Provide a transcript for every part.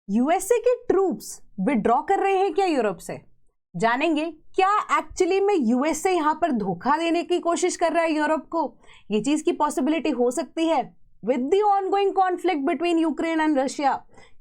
USA के troops withdraw कर रहे हैं क्या यूरोप से? जानेंगे क्या एक्चुअली में यूएसए यहां पर धोखा देने की कोशिश कर रहा है यूरोप को? ये चीज की पॉसिबिलिटी हो सकती है with the ongoing conflict between Ukraine and Russia.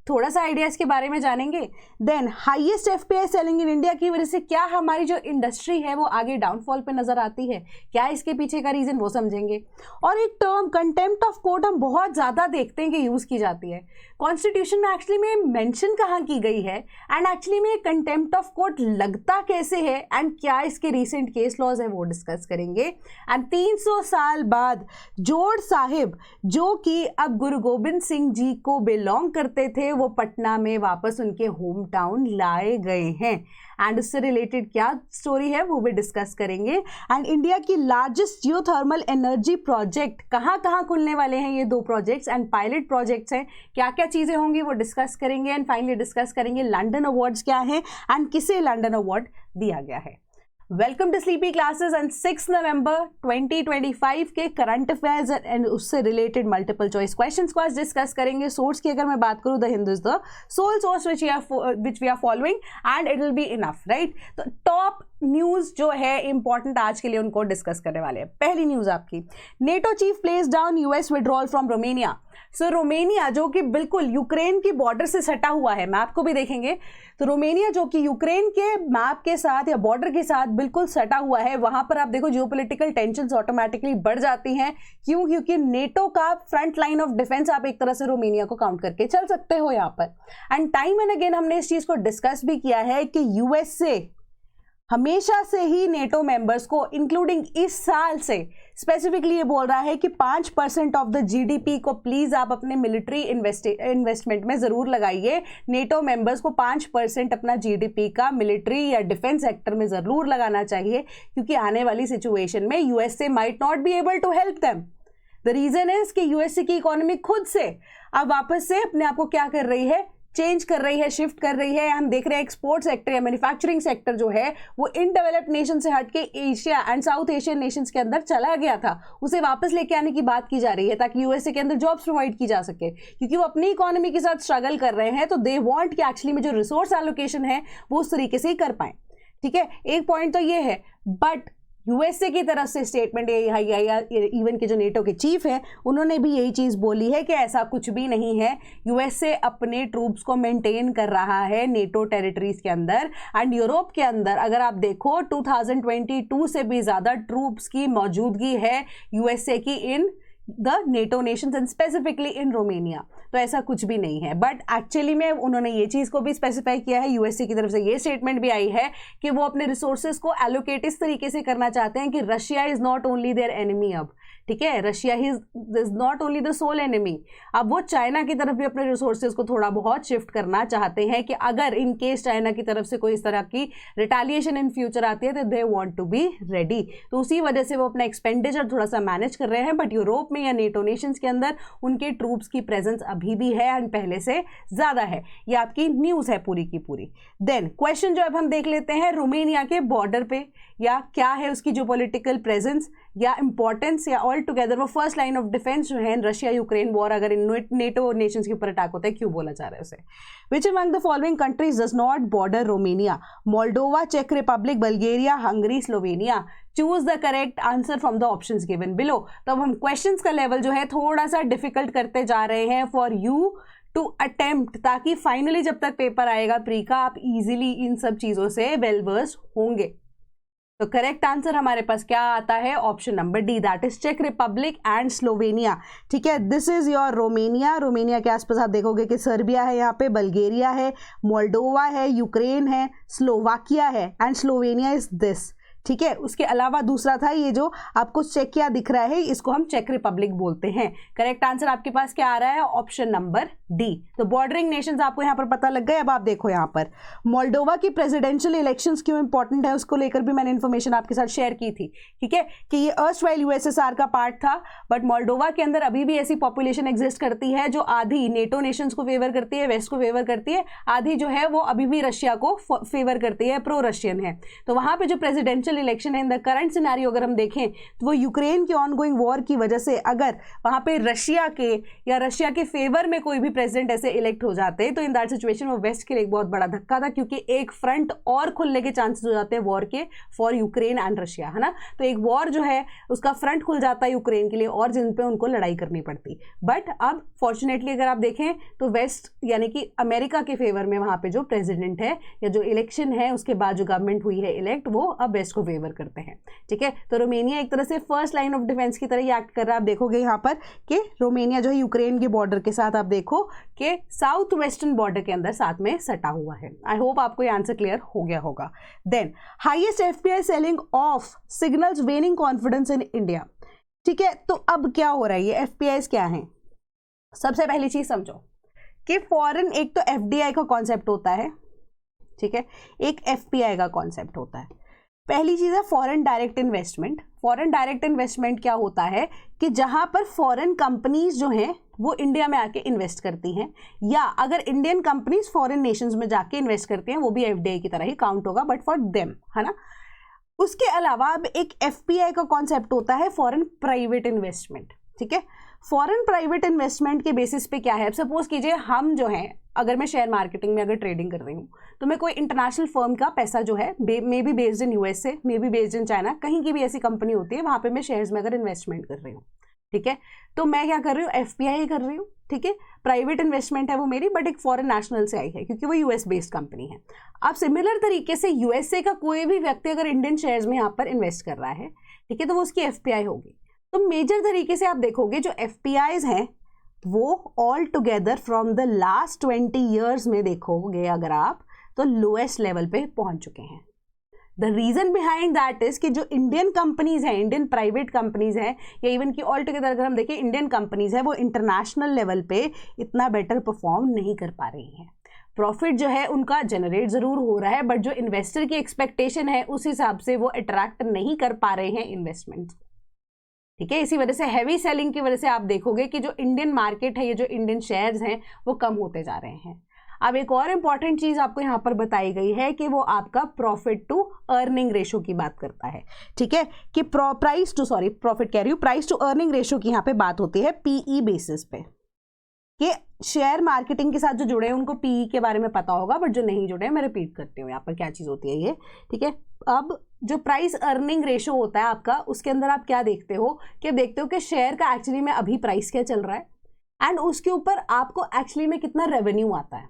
थोड़ा सा आइडियाज के बारे में जानेंगे। Then highest FPI selling in India की वजह से क्या हमारी जो इंडस्ट्री है वो आगे डाउनफॉल पे नजर आती है, क्या इसके पीछे का रीजन वो समझेंगे। और एक टर्म कंटेम्प्ट ऑफ कोर्ट हम बहुत ज्यादा देखते हैं कि यूज की जाती है। कॉन्स्टिट्यूशन में एक्चुअली में मेंशन कहाँ की गई है एंड एक्चुअली में कंटेम्प्ट ऑफ कोर्ट लगता कैसे है एंड क्या इसके रिसेंट केस लॉज है वो डिस्कस करेंगे। एंड 300 साल बाद जोड़ साहिब जो कि अब गुरु गोबिंद सिंह जी को बिलोंग करते थे वो पटना में वापस उनके होम टाउन लाए गए हैं एंड उससे रिलेटेड क्या स्टोरी है वो भी डिस्कस करेंगे। एंड इंडिया की लार्जेस्ट जियोथर्मल एनर्जी प्रोजेक्ट कहाँ कहाँ खुलने वाले हैं, ये 2 प्रोजेक्ट्स एंड पायलट प्रोजेक्ट्स हैं, क्या क्या चीजें होंगी वो डिस्कस करेंगे। एंड फाइनली डिस्कस करेंगे लंदन अवार्ड्स क्या है एंड किसे लंदन अवार्ड दिया गया है। Welcome to sleepy classes and 6 नवंबर 2025 के करंट अफेयर्स एंड उससे रिलेटेड मल्टीपल चॉइस क्वेश्चंस को आज डिस्कस करेंगे। सोर्स की अगर मैं बात करूं, the Hindu is the sole source which we are following and it will be enough, right. तो टॉप न्यूज जो है इंपॉर्टेंट आज के लिए उनको डिस्कस करने वाले हैं। पहली न्यूज आपकी, NATO chief places down US withdrawal from Romania. So Romania जो कि बिल्कुल यूक्रेन की बॉर्डर से सटा हुआ है, मैप को भी देखेंगे तो रोमेनिया जो कि यूक्रेन के मैप के साथ या बॉर्डर के साथ बिल्कुल सटा हुआ है, वहां पर आप देखो जियोपॉलिटिकल टेंशंस ऑटोमेटिकली बढ़ जाती हैं। क्यों? क्योंकि नेटो का फ्रंट लाइन ऑफ डिफेंस आप एक तरह से रोमेनिया को काउंट करके चल सकते हो यहाँ पर। एंड टाइम एंड अगेन हमने इस चीज को डिस्कस भी किया है कि यूएसए हमेशा से ही नेटो मेंबर्स को इंक्लूडिंग इस साल से स्पेसिफिकली ये बोल रहा है कि 5% ऑफ द जीडीपी को प्लीज आप अपने मिलिट्री इन्वेस्टमेंट में जरूर लगाइए। नेटो मेंबर्स को 5% अपना जीडीपी का मिलिट्री या डिफेंस सेक्टर में जरूर लगाना चाहिए क्योंकि आने वाली सिचुएशन में USA might not be able to help them. The reason is कि यूएसए की इकोनॉमी खुद से अब वापस से अपने आप को क्या कर रही है, चेंज कर रही है, शिफ्ट कर रही है। हम देख रहे हैं एक्सपोर्ट सेक्टर या मैन्युफैक्चरिंग सेक्टर जो है वो इन डेवलप्ड नेशन से हटके Asia and south Asian Nations के अंदर चला गया था, उसे वापस लेके आने की बात की जा रही है ताकि यूएसए के अंदर जॉब्स प्रोवाइड की जा सके क्योंकि वो अपनी इकोनॉमी के साथ स्ट्रगल कर रहे हैं। तो दे वांट कि एक्चुअली में जो रिसोर्स एलोकेशन है वो उस तरीके से ही कर पाए। ठीक है, एक पॉइंट तो ये है। बट यूएसए की तरफ से स्टेटमेंट इवन के जो नेटो के चीफ हैं उन्होंने भी यही चीज बोली है कि ऐसा कुछ भी नहीं है। यूएसए अपने ट्रूप्स को मेंटेन कर रहा है नेटो टेरिटरीज के अंदर एंड यूरोप के अंदर अगर आप देखो 2022 से भी ज्यादा ट्रूप्स की मौजूदगी है यूएसए की in the NATO Nations and specifically in Romania. तो ऐसा कुछ भी नहीं है। बट एक्चुअली में उन्होंने ये चीज को भी स्पेसिफाई किया है, यूएसए की तरफ से ये स्टेटमेंट भी आई है कि वो अपने रिसोर्सेज को एलोकेट इस तरीके से करना चाहते हैं कि Russia is not only their enemy. अब ठीक है, Russia is not only the sole enemy. अब वो चाइना की तरफ भी अपने रिसोर्सेज को थोड़ा बहुत शिफ्ट करना चाहते हैं कि अगर इन केस चाइना की तरफ से कोई इस तरह की रिटेलिएशन इन फ्यूचर आती है तो they want to be ready. तो उसी वजह से वो अपना एक्सपेंडिचर थोड़ा सा मैनेज कर रहे हैं। बट यूरोप में या नेटो नेशंस के अंदर उनके ट्रूप्स की प्रेजेंस अभी भी है एंड पहले से ज्यादा है। ये आपकी न्यूज है पूरी की पूरी। देन क्वेश्चन जो अब हम देख लेते हैं, रोमेनिया के बॉर्डर पे या क्या है उसकी जो पॉलिटिकल प्रेजेंस या इंपॉर्टेंस या ऑल टुगेदर वो फर्स्ट लाइन ऑफ डिफेंस जो है रशिया यूक्रेन वॉर अगर नेटो नेशंस के ऊपर अटैक होता है क्यों बोला जा रहा है उसे। Which among the following countries does not border Romania? Moldova, चेक Republic, Bulgaria, Hungary, Slovenia. Choose the correct answer from the options given below. तो अब हम क्वेश्चंस का लेवल जो है थोड़ा सा डिफिकल्ट करते जा रहे हैं फॉर यू टू अटेम्प्ट, ताकि फाइनली जब तक पेपर आएगा प्री का आप इजीली इन सब चीजों से वेल वर्स होंगे। तो करेक्ट आंसर हमारे पास क्या आता है? Option number D, that is चेक रिपब्लिक एंड स्लोवेनिया। ठीक है, this is your Romania. Romania के आसपास आप देखोगे कि सर्बिया है, यहाँ पे बल्गेरिया है, मोल्डोवा है, यूक्रेन है, स्लोवाकिया है एंड स्लोवेनिया इज दिस। ठीक है, उसके अलावा दूसरा था ये जो आपको चेकिया दिख रहा है, इसको हम चेक रिपब्लिक बोलते हैं। करेक्ट आंसर आपके पास क्या आ रहा है? Option number D. तो बॉर्डरिंग नेशंस आपको यहाँ पर पता लग गए। अब आप देखो यहाँ पर मोल्डोवा की प्रेसिडेंशियल इलेक्शंस क्यों इंपॉर्टेंट है उसको लेकर भी मैंने इन्फॉर्मेशन आपके साथ शेयर की थी। ठीक है, कि ये अर्स्टवाइल यूएसएसआर का पार्ट था बट मोल्डोवा के अंदर अभी भी ऐसी पॉपुलेशन एग्जिस्ट करती है जो आधी नेटो नेशंस को फेवर करती है, वेस्ट को फेवर करती है, आधी जो है वो अभी भी रशिया को फेवर करती है, प्रो रशियन है। तो वहां पे जो प्रेसिडेंशियल प्रेसिडेंशियल इलेक्शन है इन द करंट सिनेरियो अगर हम देखें तो वो यूक्रेन के ऑनगोइंग वॉर की वजह से अगर वहां पे रशिया के या रशिया के फेवर में कोई भी प्रेसिडेंट ऐसे इलेक्ट हो जाते तो इन दैट सिचुएशन वो वेस्ट के लिए एक बहुत बड़ा धक्का था, क्योंकि एक फ्रंट और खुलने के चांसेस हो जाते हैं वॉर के फॉर यूक्रेन एंड रशिया, है ना। तो एक वॉर जो है उसका फ्रंट खुल जाता है यूक्रेन के लिए और जिन पे उनको लड़ाई करनी पड़ती। बट अब फॉर्चुनेटली अगर आप देखें तो वेस्ट यानी कि अमेरिका के फेवर में वहां पे जो प्रेसिडेंट है या जो इलेक्शन है उसके बाद जो गवर्नमेंट हुई है इलेक्ट, वो अब वेस्ट को फेवर करते हैं, ठीक है। तो रोमेनिया एक तरह से फर्स्ट लाइन ऑफ डिफेंस की तरह ही एक्ट कर रहा है। आप देखोगे यहाँ पर कि रोमेनिया जो है यूक्रेन के बॉर्डर के साथ आप देखो कि साउथ वेस्टर्न बॉर्डर के अंदर साथ में सटा हुआ है। आई होप आपको ये आंसर क्लियर हो गया होगा। Then highest FPI selling of signals waning confidence in India, ठीक है। तो अब क्या हो रहा है, ये एफपीआईज क्या हैं? सबसे पहली चीज समझो कि फॉरेन, एक तो एफडीआई का कॉन्सेप्ट होता है, ठीक है, एक एफपीआई का कॉन्सेप्ट होता है। पहली चीज है foreign direct investment. Foreign direct investment क्या होता है कि जहां पर फॉरेन कंपनीज जो हैं वो इंडिया में आके इन्वेस्ट करती हैं, या अगर इंडियन कंपनीज फॉरेन नेशंस में जाके इन्वेस्ट करती हैं वो भी एफडीआई की तरह ही काउंट होगा, बट फॉर देम, है ना। उसके अलावा अब एक एफपीआई का कॉन्सेप्ट होता है फॉरेन प्राइवेट इन्वेस्टमेंट, ठीक है। फॉरेन प्राइवेट इन्वेस्टमेंट के बेसिस पे क्या है, अब सपोज कीजिए हम जो है, अगर मैं शेयर मार्केटिंग में अगर ट्रेडिंग कर रही हूँ तो मैं कोई इंटरनेशनल फर्म का पैसा जो है may be based in USA, may be based in China, कहीं की भी ऐसी कंपनी होती है वहां पे मैं शेयर्स में अगर इन्वेस्टमेंट कर रही हूँ, ठीक है, तो मैं क्या कर रही हूँ, एफपीआई कर रही हूँ, ठीक है। प्राइवेट इन्वेस्टमेंट है वो मेरी, बट एक फॉरेन नेशनल से आई है क्योंकि वो यूएस बेस्ड कंपनी है। अब सिमिलर तरीके से यूएसए का कोई भी व्यक्ति अगर इंडियन शेयर्स में यहाँ पर इन्वेस्ट कर रहा है, ठीक है, तो वो उसकी एफपीआई होगी। तो मेजर तरीके से आप देखोगे जो एफपीआईज हैं वो all together from the last 20 years में देखोगे अगर आप तो लोएस्ट लेवल पे पहुंच चुके हैं। The reason behind that is कि जो इंडियन कंपनीज हैं, इंडियन प्राइवेट कंपनीज हैं, या इवन की ऑल टुगेदर अगर हम देखें इंडियन कंपनीज है, वो इंटरनेशनल लेवल पे इतना बेटर परफॉर्म नहीं कर पा रही हैं। प्रॉफिट जो है उनका जनरेट जरूर हो रहा है, बट जो इन्वेस्टर की एक्सपेक्टेशन है उस हिसाब से वो अट्रैक्ट नहीं कर पा रहे हैं इन्वेस्टमेंट, ठीक है। इसी वजह से हैवी सेलिंग की वजह से आप देखोगे कि जो इंडियन मार्केट है, ये जो इंडियन शेयर्स हैं वो कम होते जा रहे हैं। अब एक और इंपॉर्टेंट चीज आपको यहाँ पर बताई गई है कि वो आपका प्रॉफिट टू अर्निंग रेशो की बात करता है, ठीक है, कि प्राइस टू अर्निंग रेशो की यहाँ पे बात होती है पीई बेसिस पे, कि शेयर मार्केटिंग के साथ जो जुड़े हैं उनको पीई के बारे में पता होगा, बट जो नहीं जुड़े हैं मैं रिपीट करती हूँ यहाँ पर क्या चीज होती है ये, ठीक है। अब जो प्राइस अर्निंग रेशो होता है आपका, उसके अंदर आप क्या देखते हो कि शेयर का एक्चुअली में अभी प्राइस क्या चल रहा है एंड उसके ऊपर आपको एक्चुअली में कितना रेवेन्यू आता है,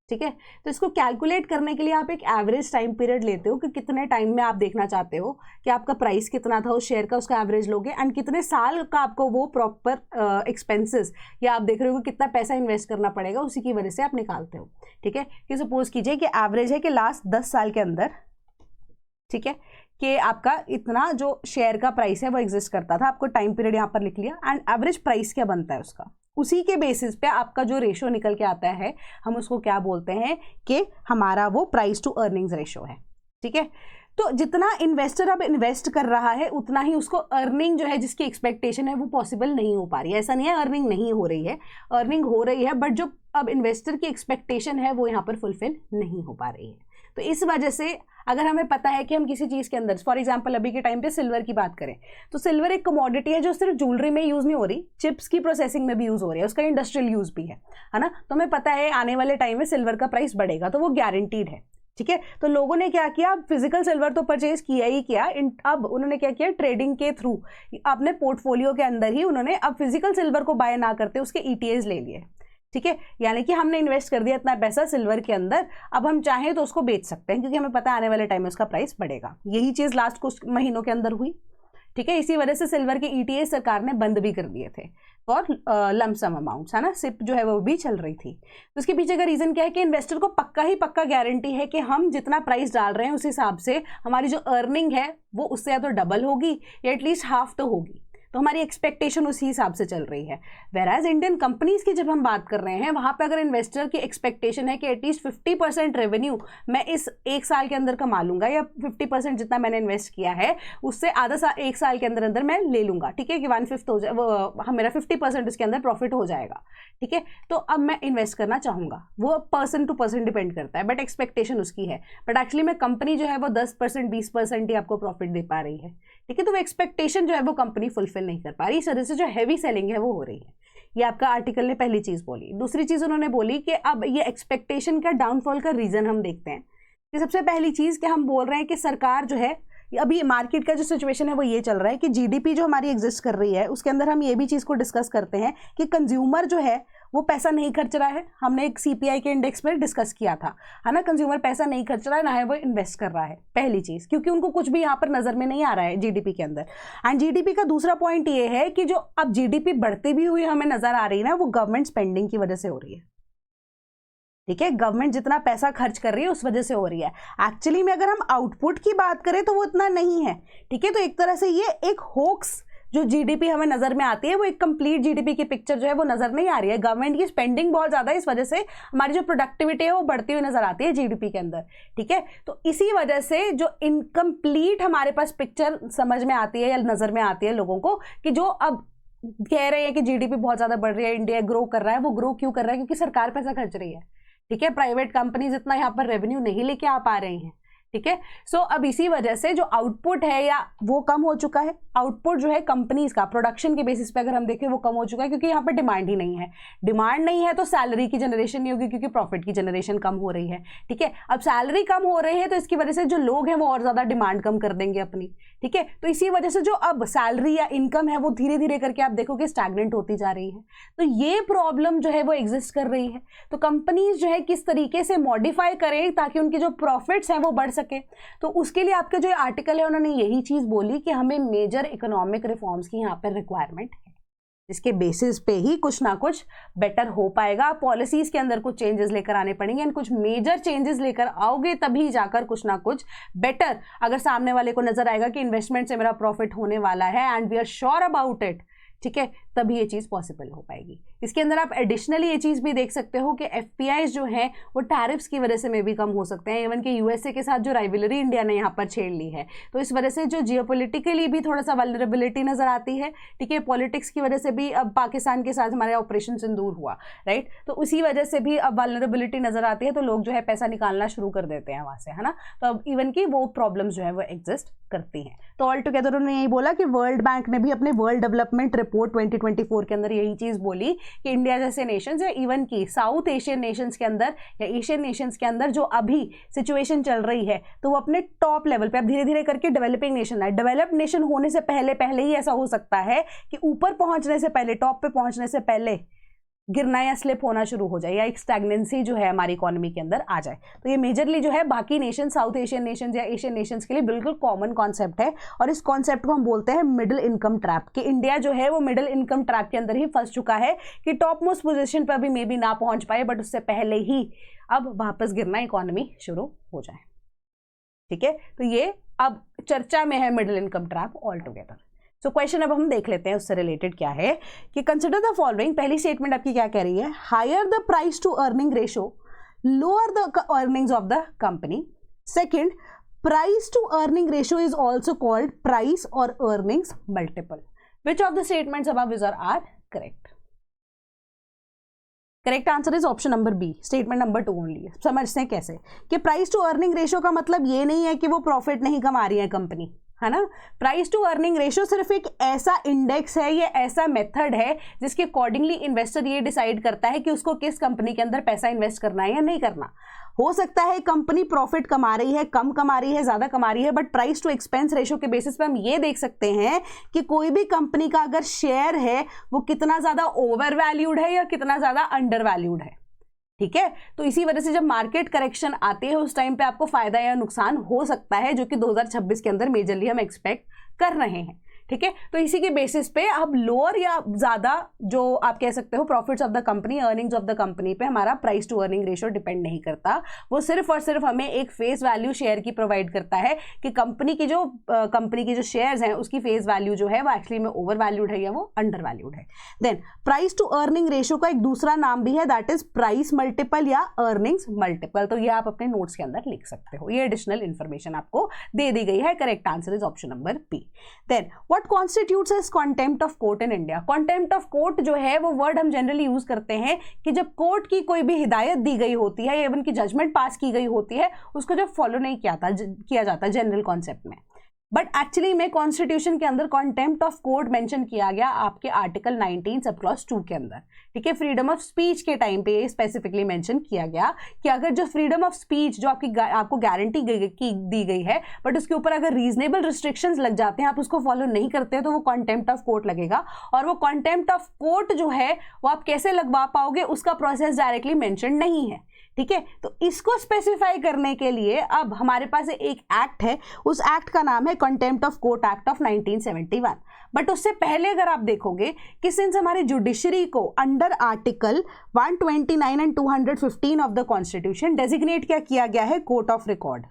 ठीक है। तो इसको कैलकुलेट करने के लिए आप एक एवरेज टाइम पीरियड लेते हो कि कितने टाइम में आप देखना चाहते हो कि आपका प्राइस कितना था उस शेयर का, उसका एवरेज लोगे एंड कितने साल का आपको वो प्रॉपर एक्सपेंसेस या आप देख रहे हो कि कितना पैसा इन्वेस्ट करना पड़ेगा, उसी की वजह से आप निकालते हो, ठीक है। कि सपोज कीजिए कि एवरेज है कि लास्ट 10 साल के अंदर, ठीक है, कि आपका इतना जो शेयर का प्राइस है वो एग्जिस्ट करता था, आपको टाइम पीरियड यहाँ पर लिख लिया एंड एवरेज प्राइस क्या बनता है उसका, उसी के बेसिस पे आपका जो रेशो निकल के आता है हम उसको क्या बोलते हैं कि हमारा वो प्राइस टू अर्निंग्स रेशो है, ठीक है। तो जितना इन्वेस्टर अब इन्वेस्ट कर रहा है उतना ही उसको अर्निंग जो है जिसकी एक्सपेक्टेशन है वो पॉसिबल नहीं हो पा रही है। ऐसा नहीं है अर्निंग नहीं हो रही है, अर्निंग हो रही है, बट जो अब इन्वेस्टर की एक्सपेक्टेशन है वो यहाँ पर फुलफिल नहीं हो पा रही है। तो इस वजह से अगर हमें पता है कि हम किसी चीज़ के अंदर, फॉर एग्जांपल अभी के टाइम पे सिल्वर की बात करें तो सिल्वर एक कमोडिटी है जो सिर्फ ज्वेलरी में यूज़ नहीं हो रही, चिप्स की प्रोसेसिंग में भी यूज़ हो रही है, उसका इंडस्ट्रियल यूज़ भी है ना। तो हमें पता है आने वाले टाइम में सिल्वर का प्राइस बढ़ेगा, तो वो गारंटीड है, ठीक है। तो लोगों ने क्या किया, फिजिकल सिल्वर तो परचेज किया ही किया, अब उन्होंने क्या किया, ट्रेडिंग के थ्रू अपने पोर्टफोलियो के अंदर ही उन्होंने अब फिजिकल सिल्वर को बाय ना करते उसके ईटीएस ले लिए, ठीक है। यानी कि हमने इन्वेस्ट कर दिया इतना पैसा सिल्वर के अंदर, अब हम चाहें तो उसको बेच सकते हैं क्योंकि हमें पता है आने वाले टाइम में उसका प्राइस बढ़ेगा। यही चीज़ लास्ट कुछ महीनों के अंदर हुई, ठीक है। इसी वजह से सिल्वर के ईटीएस सरकार ने बंद भी कर दिए थे और लमसम अमाउंट्स, है ना, सिप जो है वो भी चल रही थी। तो उसके पीछे का रीज़न क्या है कि इन्वेस्टर को पक्का गारंटी है कि हम जितना प्राइस डाल रहे हैं उस हिसाब से हमारी जो अर्निंग है वो उससे या तो डबल होगी या एटलीस्ट हाफ तो होगी। तो हमारी एक्सपेक्टेशन उसी हिसाब से चल रही है। वेराज इंडियन कंपनीज की जब हम बात कर रहे हैं, वहां पे अगर इन्वेस्टर की एक्सपेक्टेशन है कि एटलीस्ट 50% रेवेन्यू मैं इस एक साल के अंदर कमा लूंगा, या 50% जितना मैंने इन्वेस्ट किया है उससे आधा एक साल के अंदर अंदर मैं ले लूंगा, ठीक है, कि 1/5 हो जाए, मेरा 50% उसके अंदर प्रॉफिट हो जाएगा, ठीक है, तो अब मैं इन्वेस्ट करना चाहूंगा। वो पर्सन टू पर्सन डिपेंड करता है, बट एक्सपेक्टेशन उसकी है, बट एक्चुअली में कंपनी जो है वो 10% 20% ही आपको प्रॉफिट दे पा रही है, ठीक है, तो वो एक्सपेक्टेशन जो है वो कंपनी फुलफिल नहीं कर पा रही, इस वजह से जो हैवी सेलिंग है वो हो रही है। ये आपका आर्टिकल ने पहली चीज बोली। दूसरी चीज उन्होंने बोली कि अब ये एक्सपेक्टेशन का डाउनफॉल का रीजन हम देखते हैं कि सबसे पहली चीज कि हम बोल रहे हैं कि सरकार जो है, अभी मार्केट का जो सिचुएशन है वो ये चल रहा है कि जीडीपी जो हमारी एग्जिस्ट कर रही है उसके अंदर हम ये भी चीज को डिस्कस करते हैं कि कंज्यूमर जो है वो पैसा नहीं खर्च रहा है। हमने एक सीपीआई के इंडेक्स में डिस्कस किया था, है ना, कंज्यूमर पैसा नहीं खर्च रहा है, ना है वो इन्वेस्ट कर रहा है, पहली चीज, क्योंकि उनको कुछ भी यहाँ पर नजर में नहीं आ रहा है जीडीपी के अंदर। एंड जीडीपी का दूसरा पॉइंट ये है कि जो अब जीडीपी बढ़ती भी हुई हमें नजर आ रही है ना, वो गवर्नमेंट स्पेंडिंग की वजह से हो रही है, ठीक है, गवर्नमेंट जितना पैसा खर्च कर रही है उस वजह से हो रही है। एक्चुअली में अगर हम आउटपुट की बात करें तो वो इतना नहीं है, ठीक है, तो एक तरह से ये एक होक्स जो जीडीपी हमें नजर में आती है, वो एक कंप्लीट जीडीपी की पिक्चर जो है वो नजर नहीं आ रही है। गवर्नमेंट की स्पेंडिंग बहुत ज्यादा है, इस वजह से हमारी जो प्रोडक्टिविटी है वो बढ़ती हुई नजर आती है जीडीपी के अंदर, ठीक है, तो इसी वजह से जो इनकम्प्लीट हमारे पास पिक्चर समझ में आती है या नजर में आती है लोगों को, कि जो अब कह रहे हैं कि जीडीपी बहुत ज्यादा बढ़ रही है, इंडिया ग्रो कर रहा है, वो ग्रो क्यों कर रहा है? क्योंकि सरकार पैसा खर्च रही है, ठीक है, प्राइवेट कंपनीज इतना यहाँ पर रेवेन्यू नहीं लेके आ पा रही हैं, ठीक है। सो अब इसी वजह से जो आउटपुट है या वो कम हो चुका है, आउटपुट जो है कंपनीज का प्रोडक्शन के बेसिस पे अगर हम देखें वो कम हो चुका है, क्योंकि यहाँ पर डिमांड ही नहीं है। डिमांड नहीं है तो सैलरी की जनरेशन नहीं होगी, क्योंकि प्रॉफिट की जनरेशन कम हो रही है, ठीक है। अब सैलरी कम हो रही है तो इसकी वजह से जो लोग हैं वो और ज्यादा डिमांड कम कर देंगे अपनी, ठीक है, तो इसी वजह से जो अब सैलरी या इनकम है वो धीरे धीरे करके आप देखोगे स्टैग्नेंट होती जा रही है। तो ये प्रॉब्लम जो है वो एग्जिस्ट कर रही है। तो कंपनीज जो है किस तरीके से मॉडिफाई करें ताकि उनकी जो प्रॉफिट्स हैं वो बढ़ सके, तो उसके लिए आपके जो आर्टिकल है उन्होंने यही चीज बोली कि हमें मेजर इकोनॉमिक रिफॉर्म्स की यहाँ पर रिक्वायरमेंट है, जिसके बेसिस पे ही कुछ ना कुछ बेटर हो पाएगा। पॉलिसीज के अंदर कुछ चेंजेस लेकर आने पड़ेंगे, एंड कुछ मेजर चेंजेस लेकर आओगे तभी जाकर कुछ ना कुछ बेटर, अगर सामने वाले को नजर आएगा कि इन्वेस्टमेंट से मेरा प्रॉफिट होने वाला है and we are sure about it, ठीक है, तभी ये चीज पॉसिबल हो पाएगी। इसके अंदर आप एडिशनली ये चीज भी देख सकते हो कि एफपीआईज जो हैं वो टैरिफ्स की वजह से में भी कम हो सकते हैं, इवन कि यूएसए के साथ जो राइवलरी इंडिया ने यहाँ पर छेड़ ली है, तो इस वजह से जो जियोपॉलिटिकली भी थोड़ा सा वल्नरेबिलिटी नजर आती है, ठीक है, पॉलिटिक्स की वजह से भी अब पाकिस्तान के साथ हमारे ऑपरेशन सिंदूर हुआ, राइट, तो उसी वजह से भी अब वल्नरेबिलिटी नजर आती है, तो लोग जो है पैसा निकालना शुरू कर देते हैं वहां से, है ना, तो अब इवन की वो प्रॉब्लम जो है वो एग्जिस्ट करती हैं। तो ऑल टुगेदर उन्होंने यही बोला कि वर्ल्ड बैंक ने भी अपने वर्ल्ड डेवलपमेंट रिपोर्ट 2024 के अंदर यही चीज बोली कि इंडिया जैसे नेशंस या इवन की साउथ एशियन नेशंस के अंदर या एशियन नेशंस के अंदर जो अभी सिचुएशन चल रही है, तो वो अपने टॉप लेवल पे अब धीरे धीरे करके डेवलपिंग नेशन है। डेवलप्ड नेशन होने से पहले ही ऐसा हो सकता है कि ऊपर पहुंचने से पहले, टॉप पे पहुंचने से पहले गिरना या स्लिप होना शुरू हो जाए, या एक स्टैग्नेंसी जो है हमारी इकोनॉमी के अंदर आ जाए। तो ये मेजरली जो है बाकी नेशन, साउथ एशियन नेशंस या एशियन नेशंस के लिए बिल्कुल कॉमन कॉन्सेप्ट है, और इस कॉन्सेप्ट को हम बोलते हैं मिडिल इनकम ट्रैप, कि इंडिया जो है वो मिडिल इनकम ट्रैप के अंदर ही फंस चुका है कि टॉप मोस्ट पोजीशन पर भी मे बी ना पहुंच पाए, बट उससे पहले ही अब वापस गिरना इकोनॉमी शुरू हो जाए, ठीक है। तो ये अब चर्चा में है middle income trap all together. So question अब हम देख लेते हैं उससे रिलेटेड क्या है कि कंसिडर द फॉलोइंग। पहली स्टेटमेंट आपकी क्या कह रही है? Higher the price to earning ratio, lower the earnings of the company. Second, price to earning ratio is also called price और earnings multiple. Which of the statements above are correct? Correct answer is option number B, statement number 2 only. समझते हैं कैसे कि price to earning ratio का मतलब ये नहीं है कि वो प्रॉफिट नहीं कमा रही है कंपनी, है ना। प्राइस टू अर्निंग रेशियो सिर्फ एक ऐसा इंडेक्स है, ये ऐसा मेथड है जिसके अकॉर्डिंगली इन्वेस्टर ये डिसाइड करता है कि उसको किस कंपनी के अंदर पैसा इन्वेस्ट करना है या नहीं करना। हो सकता है कंपनी प्रॉफिट कमा रही है, कम कमा रही है, ज्यादा कमा रही है, but price to expense ratio के बेसिस पे हम ये देख सकते हैं कि कोई भी कंपनी का अगर शेयर है वो कितना ज्यादा ओवर वैल्यूड है या कितना ज्यादा अंडर वैल्यूड है, ठीक है। तो इसी वजह से जब मार्केट करेक्शन आती है उस टाइम पे आपको फायदा या नुकसान हो सकता है, जो कि 2026 के अंदर मेजरली हम एक्सपेक्ट कर रहे हैं, ठीक है। तो इसी के बेसिस पे अब लोअर या ज्यादा जो आप कह सकते हो profits of the company, earnings of the company पे हमारा price to earning ratio depend नहीं करता। वो सिर्फ और सिर्फ हमें एक फेस वैल्यू शेयर की प्रोवाइड करता है कि कंपनी की जो शेयर्स हैं उसकी फेस वैल्यू जो है वो एक्चुअली में ओवर वैल्यूड है या वो अंडर वैल्यूड है। Then price to earning ratio का एक दूसरा नाम भी है, दैट इज प्राइस मल्टीपल या अर्निंग्स मल्टीपल। तो ये आप अपने नोट्स के अंदर लिख सकते हो, ये एडिशनल इंफॉर्मेशन आपको दे दी गई है। Correct answer is option number B. Then what constitutes as contempt of court in India. Contempt of court जो है वो वर्ड हम जनरली यूज करते हैं कि जब कोर्ट की कोई भी हिदायत दी गई होती है या इवन की जजमेंट पास की गई होती है उसको जब फॉलो नहीं किया जाता जनरल कॉन्सेप्ट में, बट एक्चुअली में कॉन्स्टिट्यूशन के अंदर कॉन्टेम्प्ट ऑफ कोर्ट मेंशन किया गया आपके आर्टिकल 19 सब क्लॉज 2 के अंदर। ठीक है, फ्रीडम ऑफ स्पीच के टाइम पे ये स्पेसिफिकली मेंशन किया गया कि अगर जो फ्रीडम ऑफ स्पीच जो आपको गारंटी दी गई है बट उसके ऊपर अगर रीजनेबल रिस्ट्रिक्शंस लग जाते हैं, आप उसको फॉलो नहीं करते तो वो कॉन्टेम्प्ट ऑफ कोर्ट लगेगा। और वो कॉन्टेम्प्ट ऑफ कोर्ट जो है वो आप कैसे लगवा पाओगे उसका प्रोसेस डायरेक्टली मेंशन नहीं है। ठीक है, तो इसको स्पेसिफाई करने के लिए अब हमारे पास एक एक्ट है, उस एक्ट का नाम है contempt of court act of 1971। But उससे पहले अगर आप देखोगे कि सिंस हमारे जुडिशरी को under article 129 and 215 of the constitution designate क्या किया गया है, कोर्ट ऑफ रिकॉर्ड।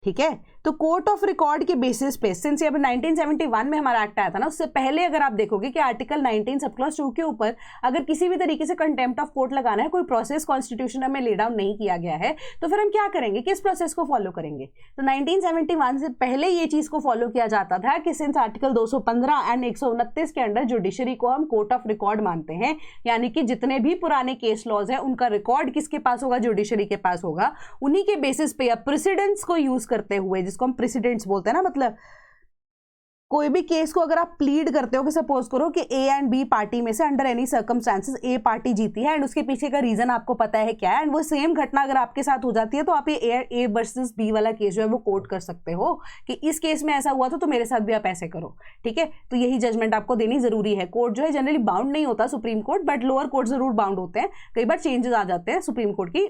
ठीक है, तो कोर्ट ऑफ रिकॉर्ड के बेसिस पे सिंस ये 1971 में हमारा एक्ट आया था ना, उससे पहले अगर आप देखोगे कि आर्टिकल 19 सब क्लॉज 2 के ऊपर अगर किसी भी तरीके से कंटेम्प्ट ऑफ कोर्ट लगाना है, कोई प्रोसेस कॉन्स्टिट्यूशन में ले डाउन नहीं किया गया है, तो फिर हम क्या करेंगे, किस प्रोसेस को फॉलो करेंगे। तो 1971 से पहले ये चीज को फॉलो किया जाता था कि सिंस आर्टिकल 215 एंड 129 के अंडर जुडिशरी को हम कोर्ट ऑफ रिकॉर्ड मानते हैं, यानी कि जितने भी पुराने केस लॉज है उनका रिकॉर्ड किसके पास होगा, जुडिशरी के पास होगा। उन्हीं के बेसिस पे या प्रेसिडेंट्स को यूज करते हुए, जिसको हम प्रेसिडेंट्स बोलते हैं ना, मतलब कोई भी केस को अगर आप प्लीड करते हो कि सपोज करो कि ए एंड बी पार्टी में से अंडर एनी सर्कमस्टांसेस ए पार्टी जीती है एंड उसके पीछे का रीजन आपको पता है क्या है, एंड वो सेम घटना अगर आपके साथ हो जाती है तो आप ये ए वर्सेस बी वाला केस जो है वो कोर्ट कर सकते हो कि इस केस में ऐसा हुआ तो मेरे साथ भी आप ऐसे करो। ठीक है, तो यही जजमेंट आपको देनी जरूरी है। कोर्ट जो है जनरली बाउंड नहीं होता supreme court, but lower court जरूर बाउंड होते हैं। कई बार चेंजेस आ जाते हैं सुप्रीम कोर्ट की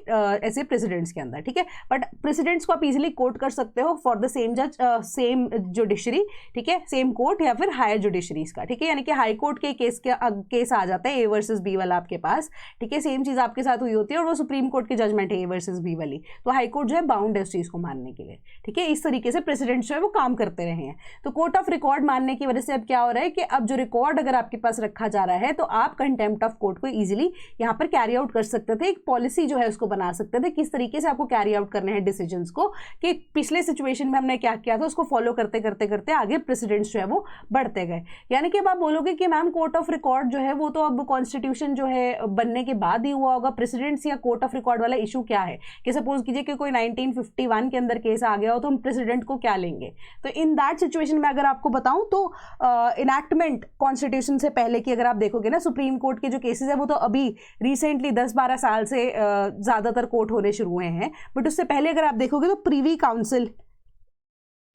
ऐसे प्रेसिडेंट्स के अंदर। ठीक है, बट प्रेसिडेंट्स को आप इजिली कोर्ट कर सकते हो फॉर द सेम जज, सेम जुडिशरी। ठीक है, सेम कोर्ट या फिर हायर जुडिशरीज का। ठीक है, यानी कि हाई कोर्ट के केस आ जाता है ए वर्सेस बी वाला आपके पास। ठीक है, सेम चीज आपके साथ हुई होती है और वो सुप्रीम कोर्ट की जजमेंट है ए वर्सेस बी वाली, तो हाई कोर्ट जो है बाउंड है उस चीज को मानने के लिए। ठीक है, इस तरीके से प्रेसिडेंट जो है वो काम करते रहे हैं। तो कोर्ट ऑफ रिकॉर्ड मानने की वजह से अब क्या हो रहा है कि अब जो रिकॉर्ड अगर आपके पास रखा जा रहा है तो आप कंटेम्प्ट ऑफ कोर्ट को इजिली यहाँ पर कैरी आउट कर सकते थे। एक पॉलिसी जो है उसको बना सकते थे किस तरीके से आपको कैरी आउट करने हैं डिसीजंस को, कि पिछले सिचुएशन में हमने क्या किया था उसको फॉलो करते करते करते आगे प्रेसिडेंट्स जो है वो बढ़ते गए। यानी कि अब आप बोलोगे कि मैम कोर्ट ऑफ रिकॉर्ड जो है वो तो अब कॉन्स्टिट्यूशन जो है बनने के बाद ही हुआ होगा, प्रेसिडेंट्स या कोर्ट ऑफ रिकॉर्ड वाला इशू क्या है कि सपोज कीजिए कि कोई 1951 के अंदर केस आ गया हो तो हम प्रेसिडेंट को क्या लेंगे। तो इन दैट सिचुएशन में अगर आपको बताऊं तो इनैक्टमेंट कॉन्स्टिट्यूशन से पहले की अगर आप देखोगे ना, सुप्रीम कोर्ट के जो केसेस है वो तो अभी रिसेंटली 10-12 साल से ज्यादातर कोर्ट होने शुरू हुए हैं, बट उससे पहले अगर आप देखोगे तो प्रीवी काउंसिल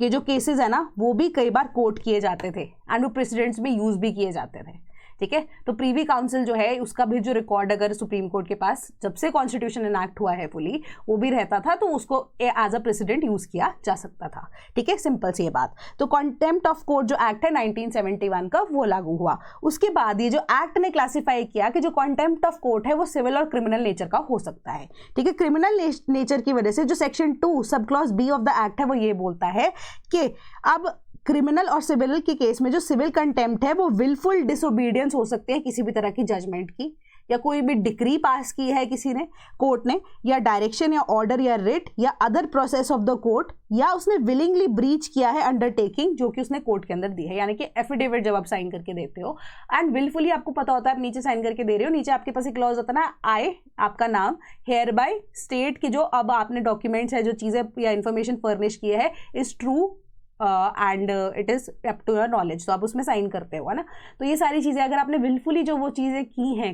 के जो केसेस है ना वो भी कई बार कोर्ट किए जाते थे एंड वो प्रेसिडेंट्स में यूज भी किए जाते थे। ठीक है, तो प्रीवी काउंसिल जो है उसका भी जो रिकॉर्ड अगर सुप्रीम कोर्ट के पास जब से कॉन्स्टिट्यूशन इनैक्ट हुआ है फुली वो भी रहता था तो उसको एज अ प्रेसिडेंट यूज किया जा सकता था। ठीक है, सिंपल सी ये बात। तो कंटेम्प्ट ऑफ कोर्ट जो एक्ट है 1971 का वो लागू हुआ। उसके बाद ये जो एक्ट ने क्लासिफाई किया कि जो कंटेम्प्ट ऑफ कोर्ट है वो सिविल और क्रिमिनल नेचर का हो सकता है। ठीक है, क्रिमिनल नेचर की वजह से जो section 2 sub clause B of the act है वो ये बोलता है कि अब क्रिमिनल और सिविल के केस में जो सिविल कंटेम्प्ट है वो विलफुल डिसोबीडियंस हो सकते हैं किसी भी तरह की जजमेंट की, या कोई भी डिक्री पास की है किसी ने कोर्ट ने, या डायरेक्शन या ऑर्डर या रिट या other process of the court, या उसने विलिंगली ब्रीच किया है अंडरटेकिंग जो कि उसने कोर्ट के अंदर दी है। यानी कि एफिडेविट जब आप साइन करके देते हो एंड विलफुली आपको पता होता है आप नीचे साइन करके दे रहे हो, नीचे आपके पास एक क्लॉज होता है ना, आई आपका नाम, हेयर बाय स्टेट की जो अब आपने डॉक्यूमेंट्स है जो चीजें या इन्फॉर्मेशन फर्निश किए है is true and it is up to your knowledge, तो आप उसमें साइन करते हो ना। तो ये सारी चीजें अगर आपने विलफुली जो वो चीजें की हैं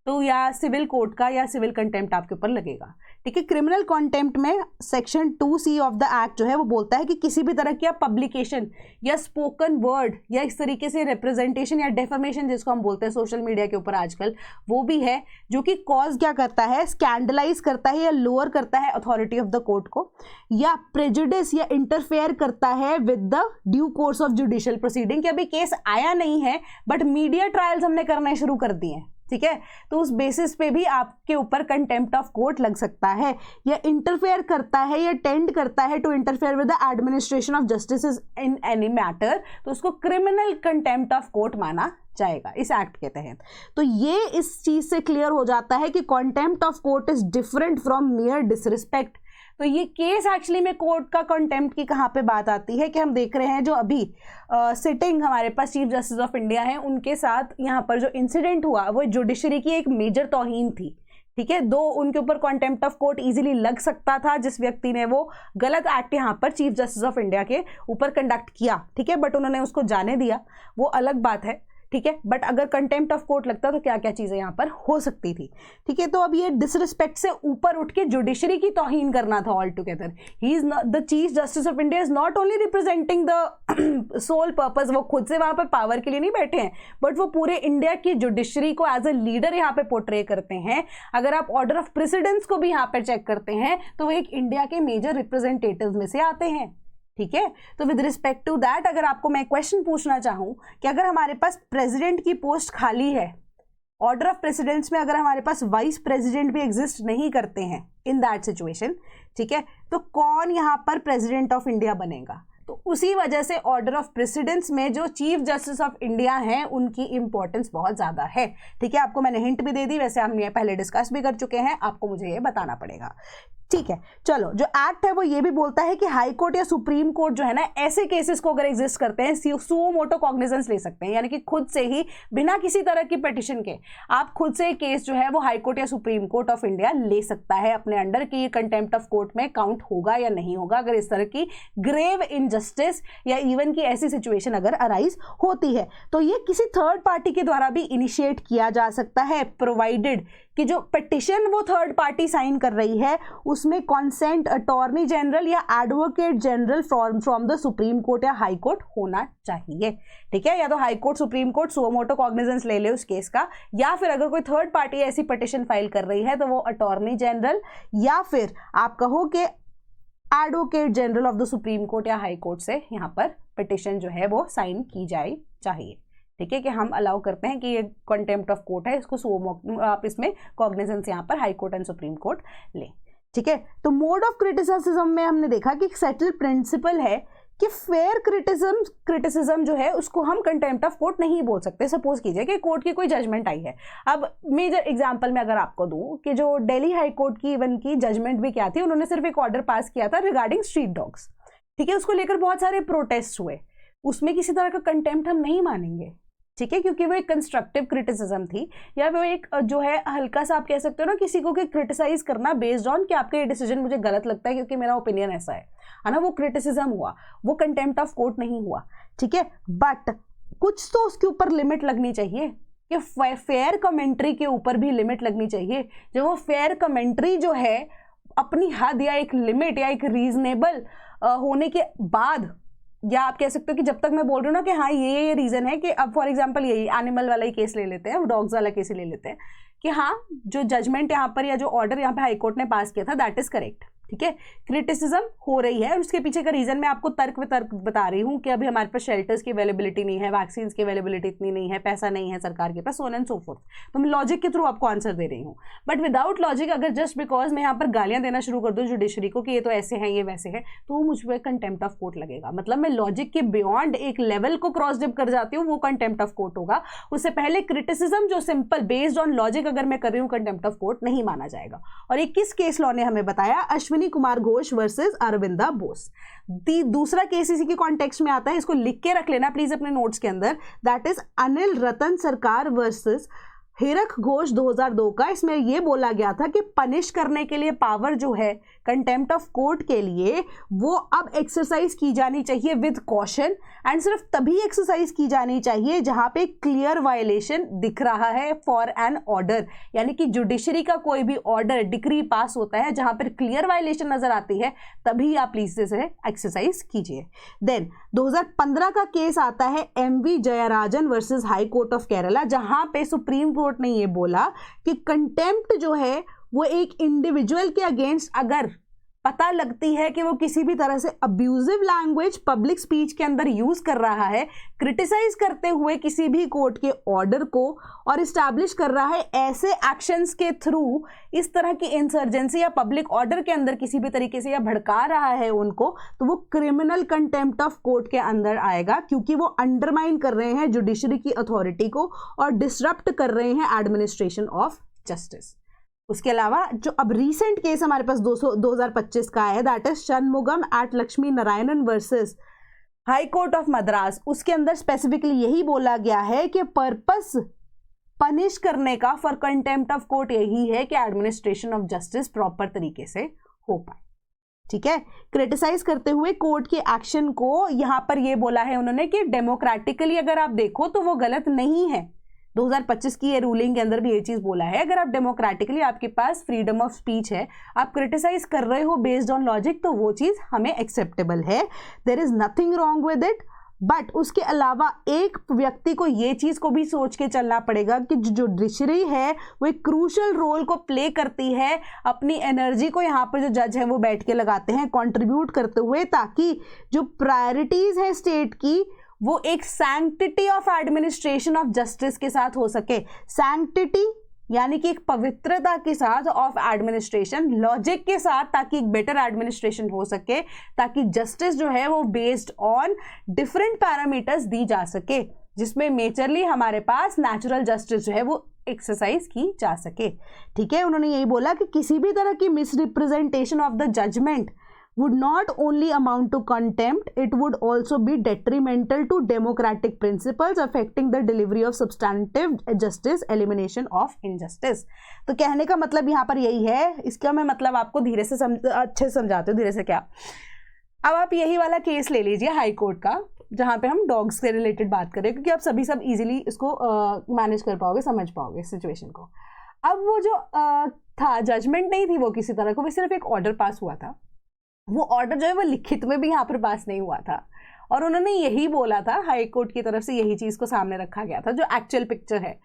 तो या सिविल कोर्ट का या सिविल कंटेम्प्ट आपके ऊपर लगेगा। ठीक है, क्रिमिनल कंटेम्प्ट में section 2C of the act जो है वो बोलता है कि किसी भी तरह की पब्लिकेशन या स्पोकन वर्ड या इस तरीके से रिप्रेजेंटेशन या डेफेमेशन जिसको हम बोलते हैं सोशल मीडिया के ऊपर आजकल, वो भी है जो कि कॉज क्या करता है, स्कैंडलाइज करता है या लोअर करता है अथॉरिटी ऑफ द कोर्ट को, या प्रेजुडिस या इंटरफेयर करता है with the due course of judicial proceeding, कि अभी केस आया नहीं है बट मीडिया ट्रायल्स हमने करने शुरू कर दिए हैं। ठीक है, तो उस बेसिस पे भी आपके ऊपर कंटेम्प्ट ऑफ कोर्ट लग सकता है, या इंटरफेयर करता है या टेंड करता है to interfere with the administration of justice in any matter, तो उसको क्रिमिनल कंटेम्प्ट ऑफ कोर्ट माना जाएगा इस एक्ट के तहत। तो ये इस चीज से क्लियर हो जाता है कि contempt of court is different from मियर disrespect. तो ये केस एक्चुअली में कोर्ट का कंटेम्प्ट की कहाँ पे बात आती है कि हम देख रहे हैं जो अभी सिटिंग हमारे पास चीफ जस्टिस ऑफ इंडिया है, उनके साथ यहाँ पर जो इंसिडेंट हुआ वो जुडिशरी की एक मेजर तौहीन थी। ठीक है, दो उनके ऊपर कंटेम्प्ट ऑफ कोर्ट इजीली लग सकता था जिस व्यक्ति ने वो गलत एक्ट यहाँ पर चीफ जस्टिस ऑफ इंडिया के ऊपर कंडक्ट किया। ठीक है, बट उन्होंने उसको जाने दिया, वो अलग बात है। ठीक है, बट अगर कंटेम्प्ट ऑफ कोर्ट लगता तो क्या क्या चीजें यहाँ पर हो सकती थी। ठीक है, तो अब ये डिसरिस्पेक्ट से ऊपर उठ के जुडिशरी की तौहीन करना था all together. He is the chief justice of India is not only representing the sole purpose, वो खुद से वहां पर पावर के लिए नहीं बैठे हैं, बट वो पूरे इंडिया की जुडिशरी को एज ए लीडर यहाँ पे पोर्ट्रे करते हैं। अगर आप ऑर्डर ऑफ प्रेसिडेंस को भी यहाँ पर चेक करते हैं तो वो एक इंडिया के मेजर रिप्रेजेंटेटिव में से आते हैं। ठीक है, तो विद रिस्पेक्ट टू दैट अगर आपको मैं क्वेश्चन पूछना चाहूं कि अगर हमारे पास प्रेसिडेंट की पोस्ट खाली है, ऑर्डर ऑफ प्रेसिडेंस में अगर हमारे पास वाइस प्रेसिडेंट भी एग्जिस्ट नहीं करते हैं इन दैट सिचुएशन, ठीक है, तो कौन यहां पर प्रेसिडेंट ऑफ इंडिया बनेगा? तो उसी वजह से ऑर्डर ऑफ प्रेसिडेंस में जो चीफ जस्टिस ऑफ इंडिया हैं उनकी इंपॉर्टेंस बहुत ज्यादा है। ठीक है, आपको मैंने हिंट भी दे दी, वैसे हम ये पहले डिस्कस भी कर चुके हैं, आपको मुझे ये बताना पड़ेगा। ठीक है, चलो, जो एक्ट है वो ये भी बोलता है कि हाई कोर्ट या सुप्रीम कोर्ट जो है ना, ऐसे केसेस को अगर एग्जिस्ट करते हैं सुओ मोटो कॉग्निजेंस ले सकते हैं, यानी कि खुद से ही बिना किसी तरह की पिटिशन के आप खुद से केस जो है वो हाई कोर्ट या सुप्रीम कोर्ट ऑफ इंडिया ले सकता है अपने अंडर, कि ये कंटेम्प्ट ऑफ कोर्ट में काउंट होगा या नहीं होगा अगर इस तरह की ग्रेव इनजस्टिस या इवन की ऐसी सिचुएशन अगर अराइज होती है। तो ये किसी थर्ड पार्टी के द्वारा भी इनिशिएट किया जा सकता है, प्रोवाइडेड कि जो पिटिशन वो थर्ड पार्टी साइन कर रही है उसमें कॉन्सेंट अटॉर्नी जनरल या advocate general from the supreme court या हाई कोर्ट होना चाहिए। ठीक है, या तो high court supreme court suo motu cognizance ले ले उस केस का, या फिर अगर कोई थर्ड पार्टी ऐसी पिटिशन फाइल कर रही है तो वो अटॉर्नी जनरल या फिर आप कहो कि advocate general of the supreme court या हाई कोर्ट से यहाँ पर पिटिशन जो है वो साइन की जाए चाहिए। ठीक है, कि हम अलाउ करते हैं कि ये कंटेम्प्ट ऑफ कोर्ट है, इसको आप इसमें कॉग्निजेंस यहाँ पर high court and supreme court लें। ठीक है, तो मोड ऑफ क्रिटिसिज्म में हमने देखा कि सेटल प्रिंसिपल है कि फेयर क्रिटिसिज्म जो है उसको हम कंटेम्प्ट ऑफ कोर्ट नहीं बोल सकते। सपोज कीजिए कि कोर्ट की कोई जजमेंट आई है, अब मेजर एग्जांपल में अगर आपको दूं कि जो दिल्ली हाई कोर्ट की इवन की जजमेंट भी क्या थी, उन्होंने सिर्फ एक ऑर्डर पास किया था रिगार्डिंग स्ट्रीट डॉग्स। ठीक है, उसको लेकर बहुत सारे प्रोटेस्ट हुए, उसमें किसी तरह का कंटेम्प्ट हम नहीं मानेंगे। ठीक है, क्योंकि वो एक कंस्ट्रक्टिव क्रिटिसिज्म थी, या वो एक जो है हल्का सा आप कह सकते हो ना किसी को कि क्रिटिसाइज करना बेस्ड ऑन कि आपका ये डिसीजन मुझे गलत लगता है क्योंकि मेरा ओपिनियन ऐसा है ना, वो क्रिटिसिज्म हुआ, वो कंटेम्प्ट ऑफ कोर्ट नहीं हुआ। ठीक है, बट कुछ तो उसके ऊपर लिमिट लगनी चाहिए कि फेयर कमेंट्री के ऊपर भी लिमिट लगनी चाहिए। जो वो फेयर कमेंट्री जो है अपनी हद या एक लिमिट या एक रीजनेबल होने के बाद, या आप कह सकते हो कि जब तक मैं बोल रही हूँ ना कि हाँ ये रीजन है कि अब फॉर एग्जांपल यही एनिमल वाला ही केस ले लेते हैं, डॉग्स वाला केस ही ले लेते हैं कि हाँ जो जजमेंट यहाँ पर या जो ऑर्डर यहाँ पे हाई कोर्ट ने पास किया था दैट इज करेक्ट। ठीक है, क्रिटिसिज्म हो रही है और उसके पीछे का रीजन मैं आपको तर्क वितर्क बता रही हूँ कि अभी हमारे पास शेल्टर्स की अवेलेबिलिटी नहीं है, वैक्सीन की अवेलेबिलिटी इतनी नहीं है, पैसा नहीं है सरकार के पास, so on and so forth. तो मैं लॉजिक के थ्रू आपको आंसर दे रही हूँ, बट विदाउट लॉजिक अगर जस्ट बिकॉज मैं यहाँ पर गालियां देना शुरू कर दूँ जुडिशरी को कि ये तो ऐसे हैं ये वैसे है, तो वो मुझ पर कंटेम्प्ट ऑफ कोर्ट लगेगा। मतलब मैं लॉजिक के बियॉन्ड एक लेवल को क्रॉस डिप कर जाती हूँ, वो कंटेम्प्ट ऑफ कोर्ट होगा। उससे पहले क्रिटिसिज्म जो सिंपल बेस्ड ऑन लॉजिक अगर मैं कर रही हूँ कंटेम्प्ट ऑफ कोर्ट नहीं माना जाएगा। और ये किस केस लॉ ने हमें बताया? अश्विनी कुमार घोष वर्सेस अरविंदा बोस। दूसरा केस इसी के कॉन्टेक्स्ट में आता है, इसको लिख के रख लेना प्लीज अपने नोट्स के अंदर, दैट इज अनिल रतन सरकार वर्सेस हीरक घोष 2002 का, इसमें ये बोला गया था कि पनिश करने के लिए पावर जो है कंटेम्प्ट ऑफ कोर्ट के लिए वो अब एक्सरसाइज की जानी चाहिए विद कॉशन, एंड सिर्फ तभी एक्सरसाइज की जानी चाहिए जहां पे क्लियर वायलेशन दिख रहा है फॉर एन ऑर्डर, यानी कि जुडिशरी का कोई भी ऑर्डर डिक्री पास होता है जहां पर क्लियर वायलेशन नजर आती है तभी आप प्लीज से एक्सरसाइज कीजिए। देन 2015 का केस आता है MV Jayarajan versus high court of Kerala, जहां पे सुप्रीम कोर्ट ने ये बोला कि कंटेम्प्ट जो है वो एक इंडिविजुअल के अगेंस्ट अगर पता लगती है कि वो किसी भी तरह से अब्यूजिव लैंग्वेज पब्लिक स्पीच के अंदर यूज कर रहा है, क्रिटिसाइज करते हुए किसी भी कोर्ट के ऑर्डर को, और इस्टेब्लिश कर रहा है ऐसे एक्शंस के थ्रू इस तरह की इंसर्जेंसी या पब्लिक ऑर्डर के अंदर किसी भी तरीके से या भड़का रहा है उनको, तो वो क्रिमिनल कंटेम्प्ट ऑफ कोर्ट के अंदर आएगा, क्योंकि वो अंडरमाइन कर रहे हैं जुडिशरी की अथॉरिटी को और डिसरप्ट कर रहे हैं एडमिनिस्ट्रेशन ऑफ जस्टिस। उसके अलावा जो अब रीसेंट केस हमारे पास 2025 का है, that is Shanmugam at Lakshmi Narayanan versus high court of Madras. उसके अंदर स्पेसिफिकली यही बोला गया है कि पर्पस पनिश करने का फॉर कंटेम्प्ट ऑफ कोर्ट यही है कि एडमिनिस्ट्रेशन ऑफ जस्टिस प्रॉपर तरीके से हो पाए। ठीक है, क्रिटिसाइज करते हुए कोर्ट के एक्शन को यहां पर यह बोला है उन्होंने कि डेमोक्रेटिकली अगर आप देखो तो वो गलत नहीं है। 2025 की ये रूलिंग के अंदर भी ये चीज बोला है, अगर आप डेमोक्रेटिकली आपके पास फ्रीडम ऑफ स्पीच है, आप क्रिटिसाइज कर रहे हो बेस्ड ऑन लॉजिक, तो वो चीज हमें एक्सेप्टेबल है, there is nothing wrong with it. But उसके अलावा एक व्यक्ति को ये चीज को भी सोच के चलना पड़ेगा कि जो जुडिशरी है वो एक क्रूशल रोल को प्ले करती है, अपनी एनर्जी को यहाँ पर जो जज है वो बैठ के लगाते हैं कंट्रीब्यूट करते हुए, ताकि जो प्रायोरिटीज है स्टेट की वो एक sanctity of administration of justice के साथ हो सके। सैंक्टिटी यानी कि एक पवित्रता के साथ ऑफ एडमिनिस्ट्रेशन, लॉजिक के साथ, ताकि एक बेटर एडमिनिस्ट्रेशन हो सके, ताकि जस्टिस जो है वो बेस्ड ऑन डिफरेंट पैरामीटर्स दी जा सके, जिसमें मेजरली हमारे पास नेचुरल जस्टिस जो है वो एक्सरसाइज की जा सके। ठीक है, उन्होंने यही बोला कि किसी भी तरह की misrepresentation of the judgment would not only amount to contempt, it would also be detrimental to democratic principles affecting the delivery of substantive justice, elimination of injustice। तो कहने का मतलब यहाँ पर यही है, इसका मैं मतलब आपको धीरे से अच्छे से समझाती हूँ। धीरे से क्या, अब आप यही वाला केस ले लीजिए हाई कोर्ट का, जहाँ पे हम डॉग्स से रिलेटेड बात करें, क्योंकि आप सभी सब इजीली इसको मैनेज कर पाओगे, समझ पाओगे सिचुएशन को। अब वो जो था जजमेंट नहीं थी वो किसी तरह को, वो सिर्फ एक ऑर्डर पास हुआ था। वो ऑर्डर जो है वो लिखित में भी यहाँ पर पास नहीं हुआ था, और उन्होंने यही बोला था, हाई कोर्ट की तरफ से यही चीज को सामने रखा गया था, जो एक्चुअल पिक्चर है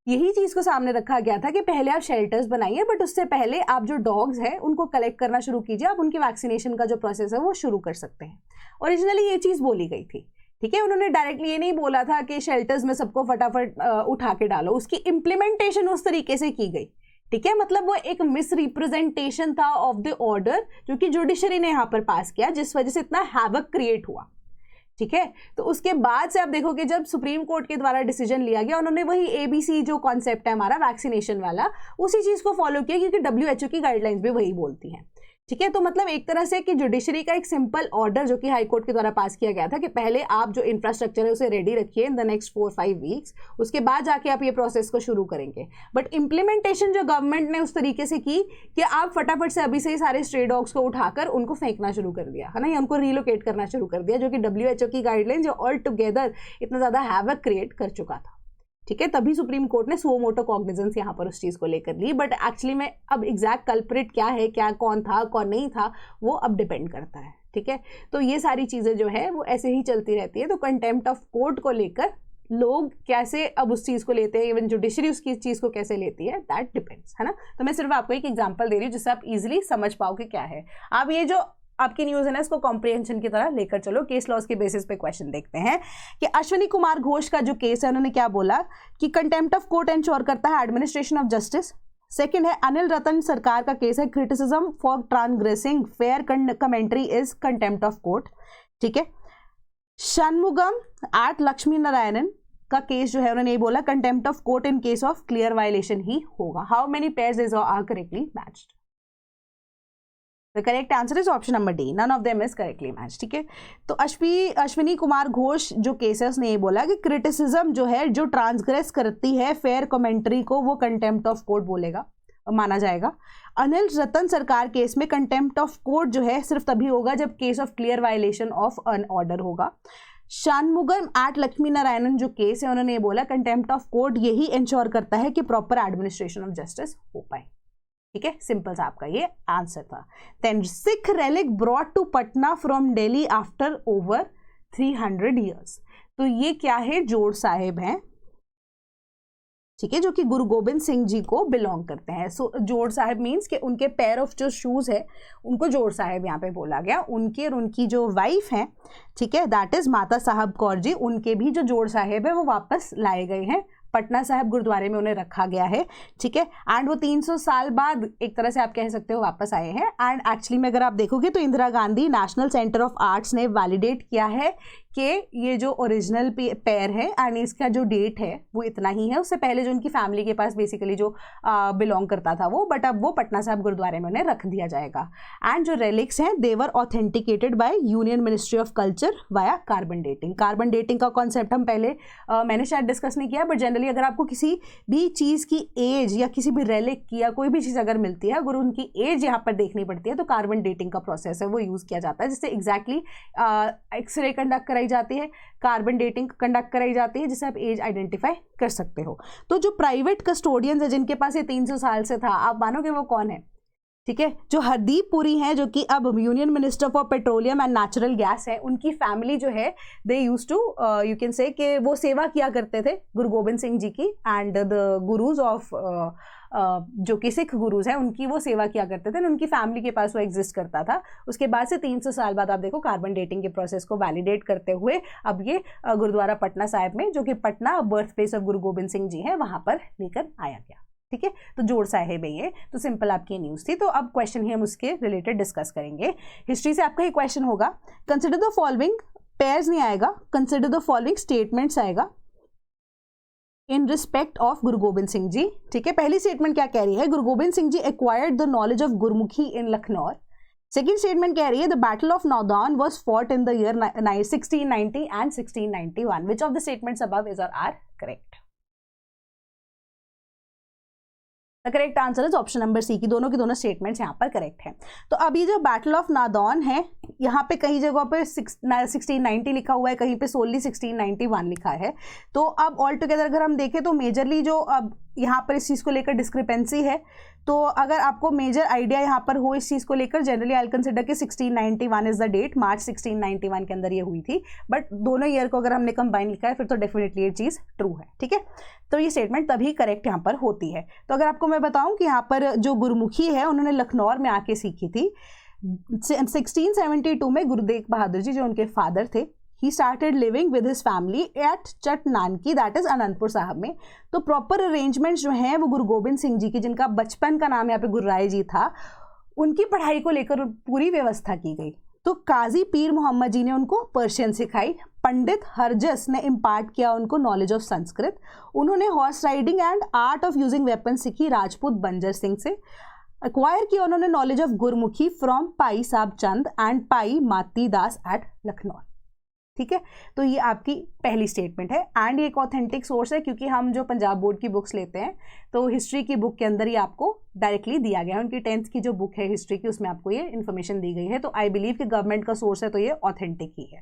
यही चीज को सामने रखा गया था कि पहले आप शेल्टर्स बनाइए, बट उससे पहले आप जो डॉग्स हैं उनको कलेक्ट करना शुरू कीजिए, आप उनके वैक्सीनेशन का जो प्रोसेस है वो शुरू कर सकते हैं। ओरिजिनली ये चीज बोली गई थी। ठीक है, उन्होंने डायरेक्टली ये नहीं बोला था कि शेल्टर्स में सबको फटाफट उठा के डालो, उसकी इम्प्लीमेंटेशन उस तरीके से की गई। ठीक है, मतलब वो एक मिस रिप्रेजेंटेशन था ऑफ द ऑर्डर जो कि जुडिशरी ने यहाँ पर पास किया, जिस वजह से इतना हैवक क्रिएट हुआ। ठीक है, तो उसके बाद से आप देखोगे जब सुप्रीम कोर्ट के द्वारा डिसीजन लिया गया, उन्होंने वही ABC जो कॉन्सेप्ट है हमारा वैक्सीनेशन वाला, उसी चीज को फॉलो किया, क्योंकि WHO की गाइडलाइंस भी वही बोलती हैं। ठीक है, तो मतलब एक तरह से कि जुडिशरी का एक सिंपल ऑर्डर जो कि हाई कोर्ट के द्वारा पास किया गया था कि पहले आप जो इंफ्रास्ट्रक्चर है उसे रेडी रखिए इन द नेक्स्ट 4-5 वीक्स, उसके बाद जाके आप ये प्रोसेस को शुरू करेंगे। बट इम्प्लीमेंटेशन जो गवर्नमेंट ने उस तरीके से की कि आप फटाफट से अभी से ही सारे स्ट्रे डॉग्स को उठाकर उनको फेंकना शुरू कर दिया है ना, या उनको रिलोकेट करना शुरू कर दिया, जो कि WHO की गाइडलाइन जो ऑल टुगेदर इतना ज्यादा हैवक क्रिएट कर चुका था। ठीक है, तभी सुप्रीम कोर्ट ने सुओ मोटो कॉग्निजेंस यहाँ पर उस चीज को लेकर ली। बट एक्चुअली में अब एग्जैक्ट कल्प्रिट क्या है, क्या कौन था कौन नहीं था, वो अब डिपेंड करता है। ठीक है, तो ये सारी चीजें जो है वो ऐसे ही चलती रहती है। तो कंटेम्प्ट ऑफ कोर्ट को लेकर लोग कैसे अब उस चीज को लेते हैं, इवन जुडिशरी उसकी चीज को कैसे लेती है, दैट डिपेंड्स, है ना। तो मैं सिर्फ आपको एक एग्जाम्पल दे रही हूँ जिससे आप इजिली समझ पाओ कि क्या है। आप ये जो आपकी न्यूज है ना, इसको कॉम्प्रिहेंशन की तरह लेकर चलो। केस लॉज के बेसिस पे क्वेश्चन देखते हैं कि अश्विनी कुमार घोष का जो केस है, उन्होंने क्या बोला कि कंटेम्प्ट ऑफ कोर्ट एंश्योर करता है एडमिनिस्ट्रेशन ऑफ जस्टिस। सेकंड है अनिल रतन सरकार का केस है, criticism for transgressing fair commentary is contempt of court. ठीक है, षणमुगम एट लक्ष्मी नारायणन का केस जो है उन्होंने ये बोला contempt of court in case of clear violation ही होगा। How many pairs is are correctly matched. The correct answer is option number D, none of them is correctly match. ठीक है, तो अश्विनी कुमार घोष जो केस है उसने ये बोला कि क्रिटिसिज्म जो है जो ट्रांसग्रेस करती है फेयर कमेंट्री को वो कंटेम्प्ट ऑफ कोर्ट बोलेगा, माना जाएगा। अनिल रतन सरकार केस में कंटेम्प्ट ऑफ कोर्ट जो है सिर्फ तभी होगा जब case of clear violation of an order होगा। शानमुगम एट लक्ष्मी नारायणन जो केस है उन्होंने ये बोला कंटेम्प्ट ऑफ कोर्ट यही इंश्योर करता है कि प्रॉपर एडमिनिस्ट्रेशन ऑफ जस्टिस हो पाए। ठीक है, सिंपल सा आपका ये आंसर था। Then Sikh relic brought to Patna from Delhi after over 300 years, तो ये क्या है, जोड़ साहिब हैं। ठीक है, जो कि गुरु गोबिंद सिंह जी को बिलोंग करते हैं। सो जोड़ साहिब मीन्स कि उनके पेयर ऑफ जो शूज है उनको जोड़ साहिब यहाँ पे बोला गया। उनके और उनकी जो वाइफ हैं, ठीक है, दैट इज माता साहब कौर जी, उनके भी जो जोड़ साहिब है वो वापस लाए गए हैं, पटना साहिब गुरुद्वारे में उन्हें रखा गया है। ठीक है, एंड वो 300 साल बाद एक तरह से आप कह सकते हो वापस आए हैं। एंड एक्चुअली में अगर आप देखोगे तो Indira Gandhi national centre of arts ने वैलिडेट किया है कि ये जो ओरिजिनल पेयर है एंड इसका जो डेट है वो इतना ही है, उससे पहले जो उनकी फैमिली के पास बेसिकली जो बिलोंग करता था वो, बट अब वो पटना साहिब गुरुद्वारे में उन्हें रख दिया जाएगा। एंड जो रेलिक्स हैं they were authenticated by union ministry of culture via carbon dating. Carbon dating का कॉन्सेप्ट हम पहले मैंने शायद डिस्कस नहीं किया, बट जनरली अगर आपको किसी भी चीज़ की एज या किसी भी रेलिक की या कोई भी चीज़ अगर मिलती है, अगर उनकी एज यहाँ पर देखनी पड़ती है तो कार्बन डेटिंग का प्रोसेस है वो यूज़ किया जाता है, जिससे एग्जैक्टली एक्सरे कंडक्ट कराई जाती है, कार्बन डेटिंग कंडक्ट कराई जाती है, जिससे आप एज आइडेंटिफाई कर सकते हो। तो जो प्राइवेट कस्टोडियंस है जिनके पास ये 300 साल से था, आप मानोगे वो कौन है? ठीक है, जो हरदीप पुरी हैं जो कि अब union minister for petroleum and natural gas है, उनकी फैमिली जो है they used to you can say कि वो सेवा किया करते थे गुरु गोबिंद सिंह जी की, एंड द गुरुज ऑफ जो कि सिख गुरुज हैं उनकी वो सेवा किया करते थे, उनकी फैमिली के पास वो एग्जिस्ट करता था। उसके बाद से 300 साल बाद आप देखो कार्बन डेटिंग के प्रोसेस को वैलिडेट करते हुए अब ये गुरुद्वारा पटना साहिब में, जो कि पटना बर्थ प्लेस ऑफ गुरु गोबिंद सिंह जी है, वहां पर लेकर आया गया। ठीक है, तो जोड़ साहिब है ये, तो सिंपल आपकी न्यूज थी। तो अब क्वेश्चन ही हम उसके रिलेटेड डिस्कस करेंगे। हिस्ट्री से आपका ये क्वेश्चन होगा, कंसिडर द फॉलोइंग, पेयर्स नहीं आएगा, कंसिडर द फॉलोइंग स्टेटमेंट्स आएगा इन रिस्पेक्ट ऑफ गुरु गोबिंद सिंह जी। ठीक है, पहली स्टेटमेंट क्या कह रही है, Guru Gobind Singh ji acquired the knowledge of Gurmukhi in Lucknow. Second statement कह रही है the battle of Nadaun was fought in the year 1690 and 1691। Which of the statements above is और are correct? The correct answer is option number C की दोनों statements यहाँ पर correct है। तो अब ये जो बैटल ऑफ नादौन है, यहाँ पे कई जगहों पे 1690 लिखा हुआ है, कहीं पे सोनली 1691 लिखा है। तो अब ऑल टुगेदर अगर हम देखें तो मेजरली जो अब यहाँ पर इस चीज़ को लेकर डिस्क्रिपेंसी है, तो अगर आपको मेजर आइडिया यहाँ पर हो इस चीज़ को लेकर, जनरली आई कंसिडर कि 1691 इज द डेट, मार्च 1691 के अंदर ये हुई थी, बट दोनों ईयर को अगर हमने कंबाइन लिखा है फिर तो डेफिनेटली ये चीज़ ट्रू है। ठीक है, तो ये स्टेटमेंट तभी करेक्ट यहाँ पर होती है। तो अगर आपको मैं बताऊँ कि यहाँ पर जो गुरमुखी है उन्होंने लखनऊ में आके सीखी थी 1672 में। गुरुदेव बहादुर जी जो उनके फादर थे, he started living with his family at चट नानकी, दैट इज अनंतपुर साहब में। तो प्रॉपर अरेंजमेंट्स जो हैं वो गुरु गोबिंद सिंह जी की, जिनका बचपन का नाम यहाँ पे गुरुराय जी था, उनकी पढ़ाई को लेकर पूरी व्यवस्था की गई। तो काजी पीर मोहम्मद जी ने उनको पर्शियन सिखाई, पंडित हरजस ने इम्पार्ट किया उनको नॉलेज ऑफ संस्कृत, उन्होंने horse riding and art of using weapon सीखी राजपूत बंजर सिंह से, एक्वायर किया उन्होंने नॉलेज ऑफ गुरमुखी फ्रॉम पाई साहब चंद एंड पाई माती दास एट लखनऊ। ठीक है, तो ये आपकी पहली स्टेटमेंट है एंड ये एक ऑथेंटिक सोर्स है, क्योंकि हम जो पंजाब बोर्ड की बुक्स लेते हैं तो हिस्ट्री की बुक के अंदर ही आपको डायरेक्टली दिया गया है, उनकी 10th की जो बुक है हिस्ट्री की उसमें आपको ये इन्फॉर्मेशन दी गई है। तो आई बिलीव कि गवर्नमेंट का सोर्स है तो ये ऑथेंटिक ही है।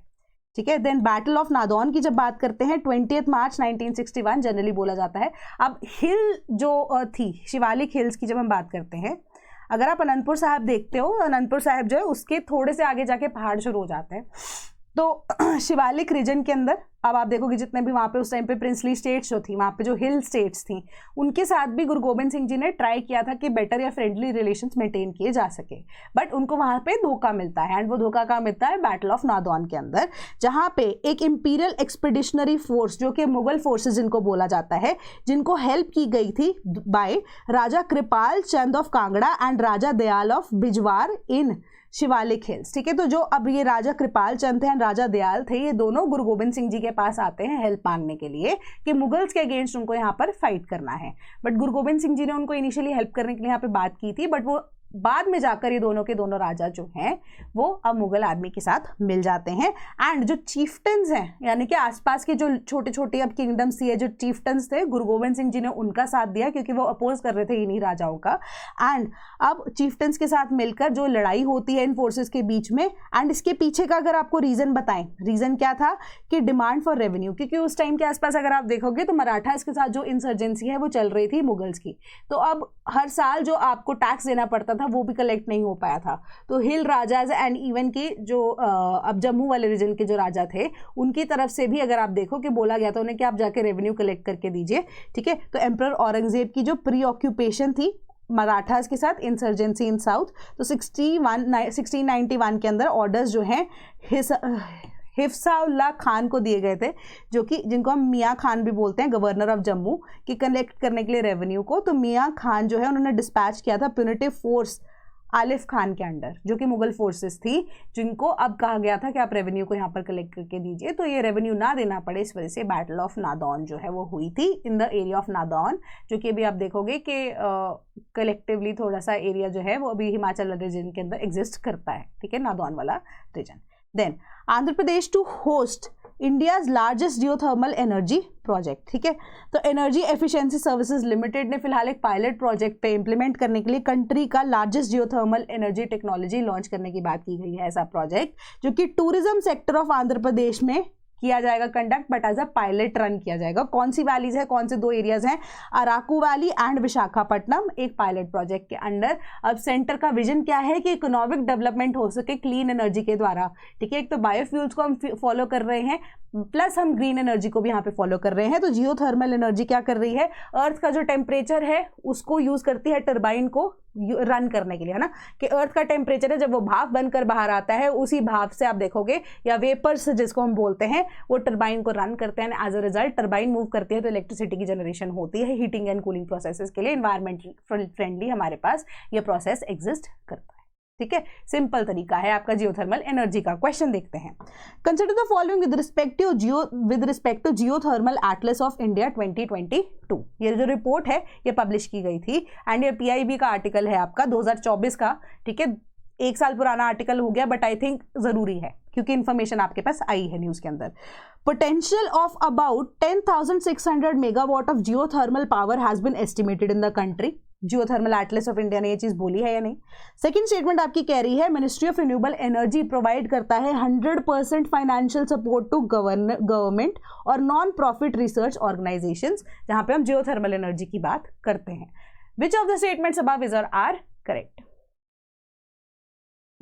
ठीक है, देन बैटल ऑफ नादौन की जब बात करते हैं 20 मार्च 1961 जनरली बोला जाता है। अब हिल जो थी शिवालिक हिल्स की जब हम बात करते हैं, अगर आप अनंतपुर साहिब देखते हो, अनंतपुर साहिब जो है उसके थोड़े से आगे जाके पहाड़ शुरू हो जाते हैं। तो शिवालिक रीजन के अंदर अब आप देखोगे जितने भी वहाँ पे उस टाइम पे प्रिंसली स्टेट्स जो थी, वहाँ पे जो हिल स्टेट्स थी, उनके साथ भी गुरु गोबिंद सिंह जी ने ट्राई किया था कि बेटर या फ्रेंडली रिलेशंस मेंटेन किए जा सके, बट उनको वहाँ पे धोखा मिलता है। एंड वो धोखा कहाँ मिलता है? बैटल ऑफ नादौन के अंदर, जहाँ पे एक इंपीरियल एक्सपीडिशनरी फोर्स जो कि मुगल फोर्सेज जिनको बोला जाता है, जिनको हेल्प की गई थी by Raja Kripal Chand of Kangra and Raja Dayal of Bijwar in Shivalik hills. ठीक है, तो जो अब ये राजा कृपाल चंद थे एंड राजा दयाल थे, ये दोनों गुरु गोबिंद सिंह जी के पास आते हैं हेल्प मांगने के लिए कि मुगल्स के अगेंस्ट उनको यहाँ पर फाइट करना है। बट गुरु गोबिंद सिंह जी ने उनको इनिशियली हेल्प करने के लिए यहाँ पे बात की थी, बट वो बाद में जाकर ये दोनों के दोनों राजा जो हैं वो अब मुगल आर्मी के साथ मिल जाते हैं। एंड जो चीफ्टन्स हैं, यानी कि आसपास के जो छोटे छोटे अब किंगडम्स थी, जो चीफ्टन्स थे, गुरु गोविंद सिंह जी ने उनका साथ दिया क्योंकि वो अपोज कर रहे थे इन्हीं राजाओं का। एंड अब चीफ्टन्स के साथ मिलकर जो लड़ाई होती है इन फोर्सेस के बीच में, एंड इसके पीछे का अगर आपको रीजन बताएं, रीजन क्या था कि डिमांड फॉर रेवेन्यू, क्योंकि उस टाइम के आसपास अगर आप देखोगे तो मराठास के साथ जो इंसर्जेंसी है वो चल रही थी मुगल्स की, तो अब हर साल जो आपको टैक्स देना पड़ता था वो भी कलेक्ट नहीं हो पाया था। तो हिल राजाज एंड इवन की जो अब जम्मू वाले रीजन के जो राजा थे उनकी तरफ से भी अगर आप देखो कि बोला गया था उन्हें कि आप जाके रेवेन्यू कलेक्ट करके दीजिए, ठीक है। तो एम्परर औरंगजेब की जो प्री ऑक्यूपेशन थी मराठास के साथ, इंसर्जेंसी इन साउथ, तो 1691 के अंदर ऑर्डर्स जो हैं हिफ्सा-उल्लाह खान को दिए गए थे, जो कि जिनको हम मियाँ खान भी बोलते हैं, गवर्नर ऑफ जम्मू, कि कलेक्ट करने के लिए रेवेन्यू को। तो मियाँ खान जो है उन्होंने डिस्पैच किया था प्यूनिटिव फोर्स आलिफ खान के अंडर, जो कि मुगल फोर्सेस थी, जिनको अब कहा गया था कि आप रेवेन्यू को यहाँ पर कलेक्ट करके दीजिए। तो ये रेवेन्यू ना देना पड़े, इस वजह से बैटल ऑफ नादौन जो है वो हुई थी in the area of Nadaun, जो कि अभी आप देखोगे कि कलेक्टिवली थोड़ा सा एरिया जो है वो अभी हिमाचल रीजन के अंदर एग्जिस्ट करता है, ठीक है, नादौन वाला region. Then Andhra Pradesh to host India's largest geothermal energy project, ठीक है। तो एनर्जी एफिशिएंसी सर्विसेज लिमिटेड ने फिलहाल एक पायलट प्रोजेक्ट पे इंप्लीमेंट करने के लिए कंट्री का largest geothermal energy technology launch करने की बात की गई है। ऐसा प्रोजेक्ट जो कि tourism sector of Andhra Pradesh में किया जाएगा conduct, but as a pilot run किया जाएगा। कौन सी वैलीज है, कौन से दो एरियाज हैं, अराकू वैली एंड विशाखापट्टनम, एक पायलट प्रोजेक्ट के अंडर। अब सेंटर का विजन क्या है कि इकोनॉमिक डेवलपमेंट हो सके क्लीन एनर्जी के द्वारा, ठीक है। एक तो बायोफ्यूल्स को हम फॉलो कर रहे हैं, प्लस हम ग्रीन एनर्जी को भी यहाँ पे फॉलो कर रहे हैं। तो जियोथर्मल एनर्जी क्या कर रही है, अर्थ का जो टेम्परेचर है उसको यूज करती है टरबाइन को रन करने के लिए, है ना, कि अर्थ का टेम्परेचर है जब वो भाप बनकर बाहर आता है, उसी भाप से आप देखोगे, या वेपर्स जिसको हम बोलते हैं, वो टरबाइन को रन करते हैं। As a result turbine move करती है तो इलेक्ट्रिसिटी की जनरेशन होती है। हीटिंग एंड कूलिंग प्रोसेसेस के लिए एनवायरमेंट फ्रेंडली हमारे पास ये प्रोसेस एग्जिस्ट करता है, ठीक है। सिंपल तरीका है आपका जियोथर्मल एनर्जी का। क्वेश्चन देखते हैं, consider the following with respect to geothermal atlas of India 2022। ये जो रिपोर्ट है ये पब्लिश की गई थी, एंड ये PIB का आर्टिकल है आपका 2024 का, ठीक है। 1 साल पुराना आर्टिकल हो गया, बट आई थिंक जरूरी है क्योंकि इंफॉर्मेशन आपके पास आई है न्यूज के अंदर। Potential of about 10,600 megawatt of geothermal power has been estimated in the country. Geothermal atlas of India ने ये चीज बोली है या नहीं। सेकंड स्टेटमेंट आपकी कह रही है ministry of renewable energy provide करता है 100% फाइनेंशियल सपोर्ट टू गवर्नमेंट और नॉन प्रॉफिट रिसर्च ऑर्गेनाइजेशंस, जहां पे हम जियोथर्मल एनर्जी की बात करते हैं। Which of the statements above is और are correct?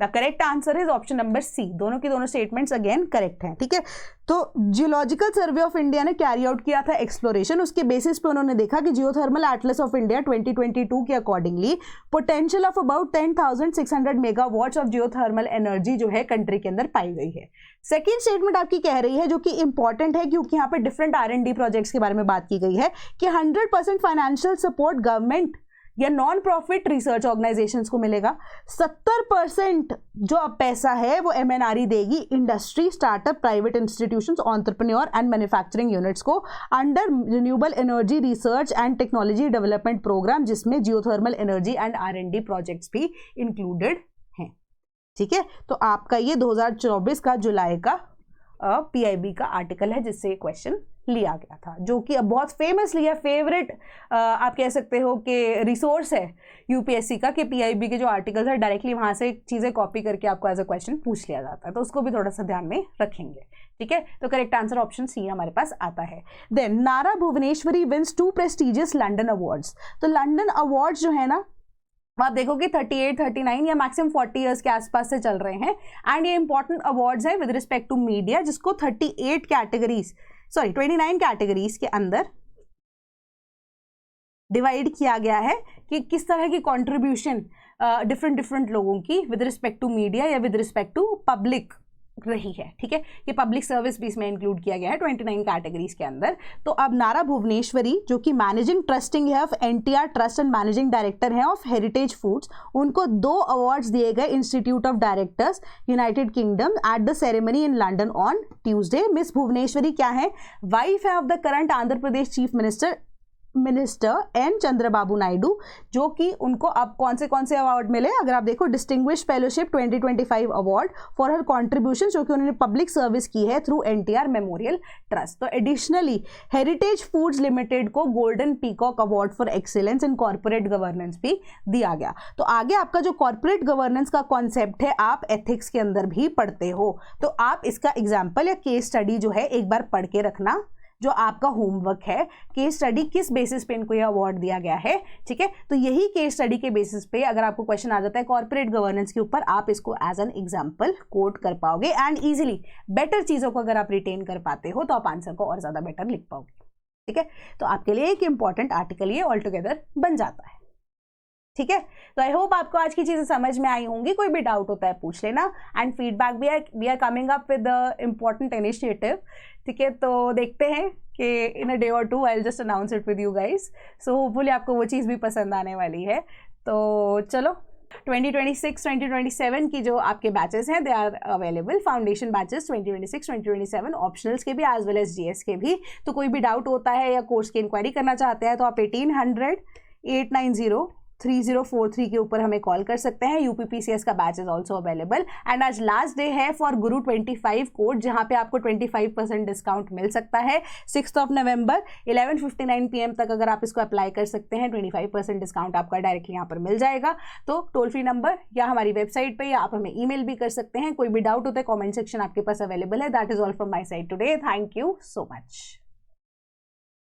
The correct answer is option number C. दोनों की दोनों स्टेटमेंट्स अगेन करेक्ट हैं, ठीक है। तो जियोलॉजिकल सर्वे ऑफ इंडिया ने कैरी आउट किया था एक्सप्लोरेशन, उसके बेसिस पे उन्होंने देखा कि जियोथर्मल एटलस ऑफ इंडिया 2022 के accordingly potential of about 10,600 megawatts of geothermal energy जो है कंट्री के अंदर पाई गई है। सेकेंड स्टेटमेंट आपकी कह रही है, जो कि इंपॉर्टेंट है क्योंकि यहाँ पे डिफरेंट R&D प्रोजेक्ट्स के बारे में बात की गई है, कि 100% फाइनेंशियल सपोर्ट गवर्नमेंट या नॉन प्रॉफिट रिसर्च ऑर्गेनाइजेशंस को मिलेगा। 70% जो अब पैसा है वो MNRE देगी, industry, startup, private institutions, entrepreneur and manufacturing units को, under renewable energy research and technology development programme, जिसमें geothermal energy and R&D projects भी इंक्लूडेड हैं, ठीक है। तो आपका ये 2024 का जुलाई का PIB का आर्टिकल है जिससे ये क्वेश्चन लिया गया था, जो कि अब बहुत फेमसली है, फेवरेट आप कह सकते हो कि रिसोर्स है UPSC का, कि PIB के जो आर्टिकल्स है डायरेक्टली वहां से चीजें कॉपी करके आपको एज अ क्वेश्चन पूछ लिया जाता है, तो उसको भी थोड़ा सा ध्यान में रखेंगे, ठीक है। तो करेक्ट आंसर ऑप्शन सी हमारे पास आता है। Then Nara Bhuvaneshwari wins 2 prestigious London awards. तो लंडन अवार्ड्स जो है ना, आप देखोगे 38, 39 या मैक्सिमम 40 इयर्स के आसपास से चल रहे हैं, एंड ये इंपॉर्टेंट अवार्ड्स है विद रिस्पेक्ट टू मीडिया, जिसको 29 कैटेगरीज के अंदर डिवाइड किया गया है कि किस तरह की कंट्रीब्यूशन डिफरेंट लोगों की विद रिस्पेक्ट टू मीडिया या विद रिस्पेक्ट टू पब्लिक रही है, ठीक है। ये पब्लिक सर्विस भी इसमें इंक्लूड किया गया है 29 कैटेगरीज के अंदर। तो अब नारा भुवनेश्वरी, जो कि मैनेजिंग ट्रस्टिंग है of NTR trust and managing director है ऑफ हेरिटेज फूड्स, उनको 2 अवार्ड्स दिए गए Institute of Directors United Kingdom at the ceremony in London on Tuesday. Miss Bhuvaneshwari क्या है, वाइफ है of the current Andhra Pradesh chief minister minister N Chandrababu Naidu, जो कि उनको अब कौन से अवार्ड मिले, अगर आप देखो distinguish fellowship 2025 award for her contribution, जो कि उन्होंने पब्लिक सर्विस की है थ्रू एनटीआर मेमोरियल ट्रस्ट। तो एडिशनली हेरिटेज फूड्स लिमिटेड को golden peacock award for excellence in corporate governance भी दिया गया। तो आगे आपका जो कॉर्पोरेट गवर्नेंस का कॉन्सेप्ट है आप एथिक्स के अंदर भी पढ़ते हो, तो आप इसका एग्जाम्पल या केस स्टडी जो है एक बार पढ़ के रखना, जो आपका होमवर्क है। केस स्टडी किस बेसिस पे इनको ये अवार्ड दिया गया है, ठीक है। तो यही केस स्टडी के बेसिस पे अगर आपको क्वेश्चन आ जाता है कॉर्पोरेट गवर्नेंस के ऊपर, आप इसको एज एन एग्जांपल कोट कर पाओगे एंड इजीली बेटर चीजों को अगर आप रिटेन कर पाते हो तो आप आंसर को और ज्यादा बेटर लिख पाओगे, ठीक है। तो आपके लिए एक इंपॉर्टेंट आर्टिकल ये ऑल टुगेदर बन जाता है, ठीक है। तो आई होप आपको आज की चीजें समझ में आई होंगी। कोई भी डाउट होता है पूछ लेना एंड फीडबैक भी है। We are coming up with important initiative, ठीक है। तो देखते हैं कि in a day or two I will just announce it with you guys. So hopefully आपको वो चीज़ भी पसंद आने वाली है। तो चलो 2026-2027 की जो आपके बैचेस हैं they are available, foundation batches 2026-2027, optionals के भी एज वेल एज जीएस के भी। तो कोई भी डाउट होता है या कोर्स की इंक्वायरी करना चाहते हैं तो आप 1800-890-3043 के ऊपर हमें कॉल कर सकते हैं। यूपीपीसीएस का batch is also available and आज लास्ट डे है फॉर गुरु 25 कोड, जहां पे आपको 25% डिस्काउंट मिल सकता है। 6 नवंबर 11:59 PM तक अगर आप इसको अप्लाई कर सकते हैं 25% डिस्काउंट आपका डायरेक्टली यहाँ पर मिल जाएगा। तो टोल फ्री नंबर या हमारी वेबसाइट पे या आप हमें ईमेल भी कर सकते हैं। कोई भी डाउट होता है कॉमेंट सेक्शन आपके पास अवेलेबल है। That is all from my side today. Thank you so much.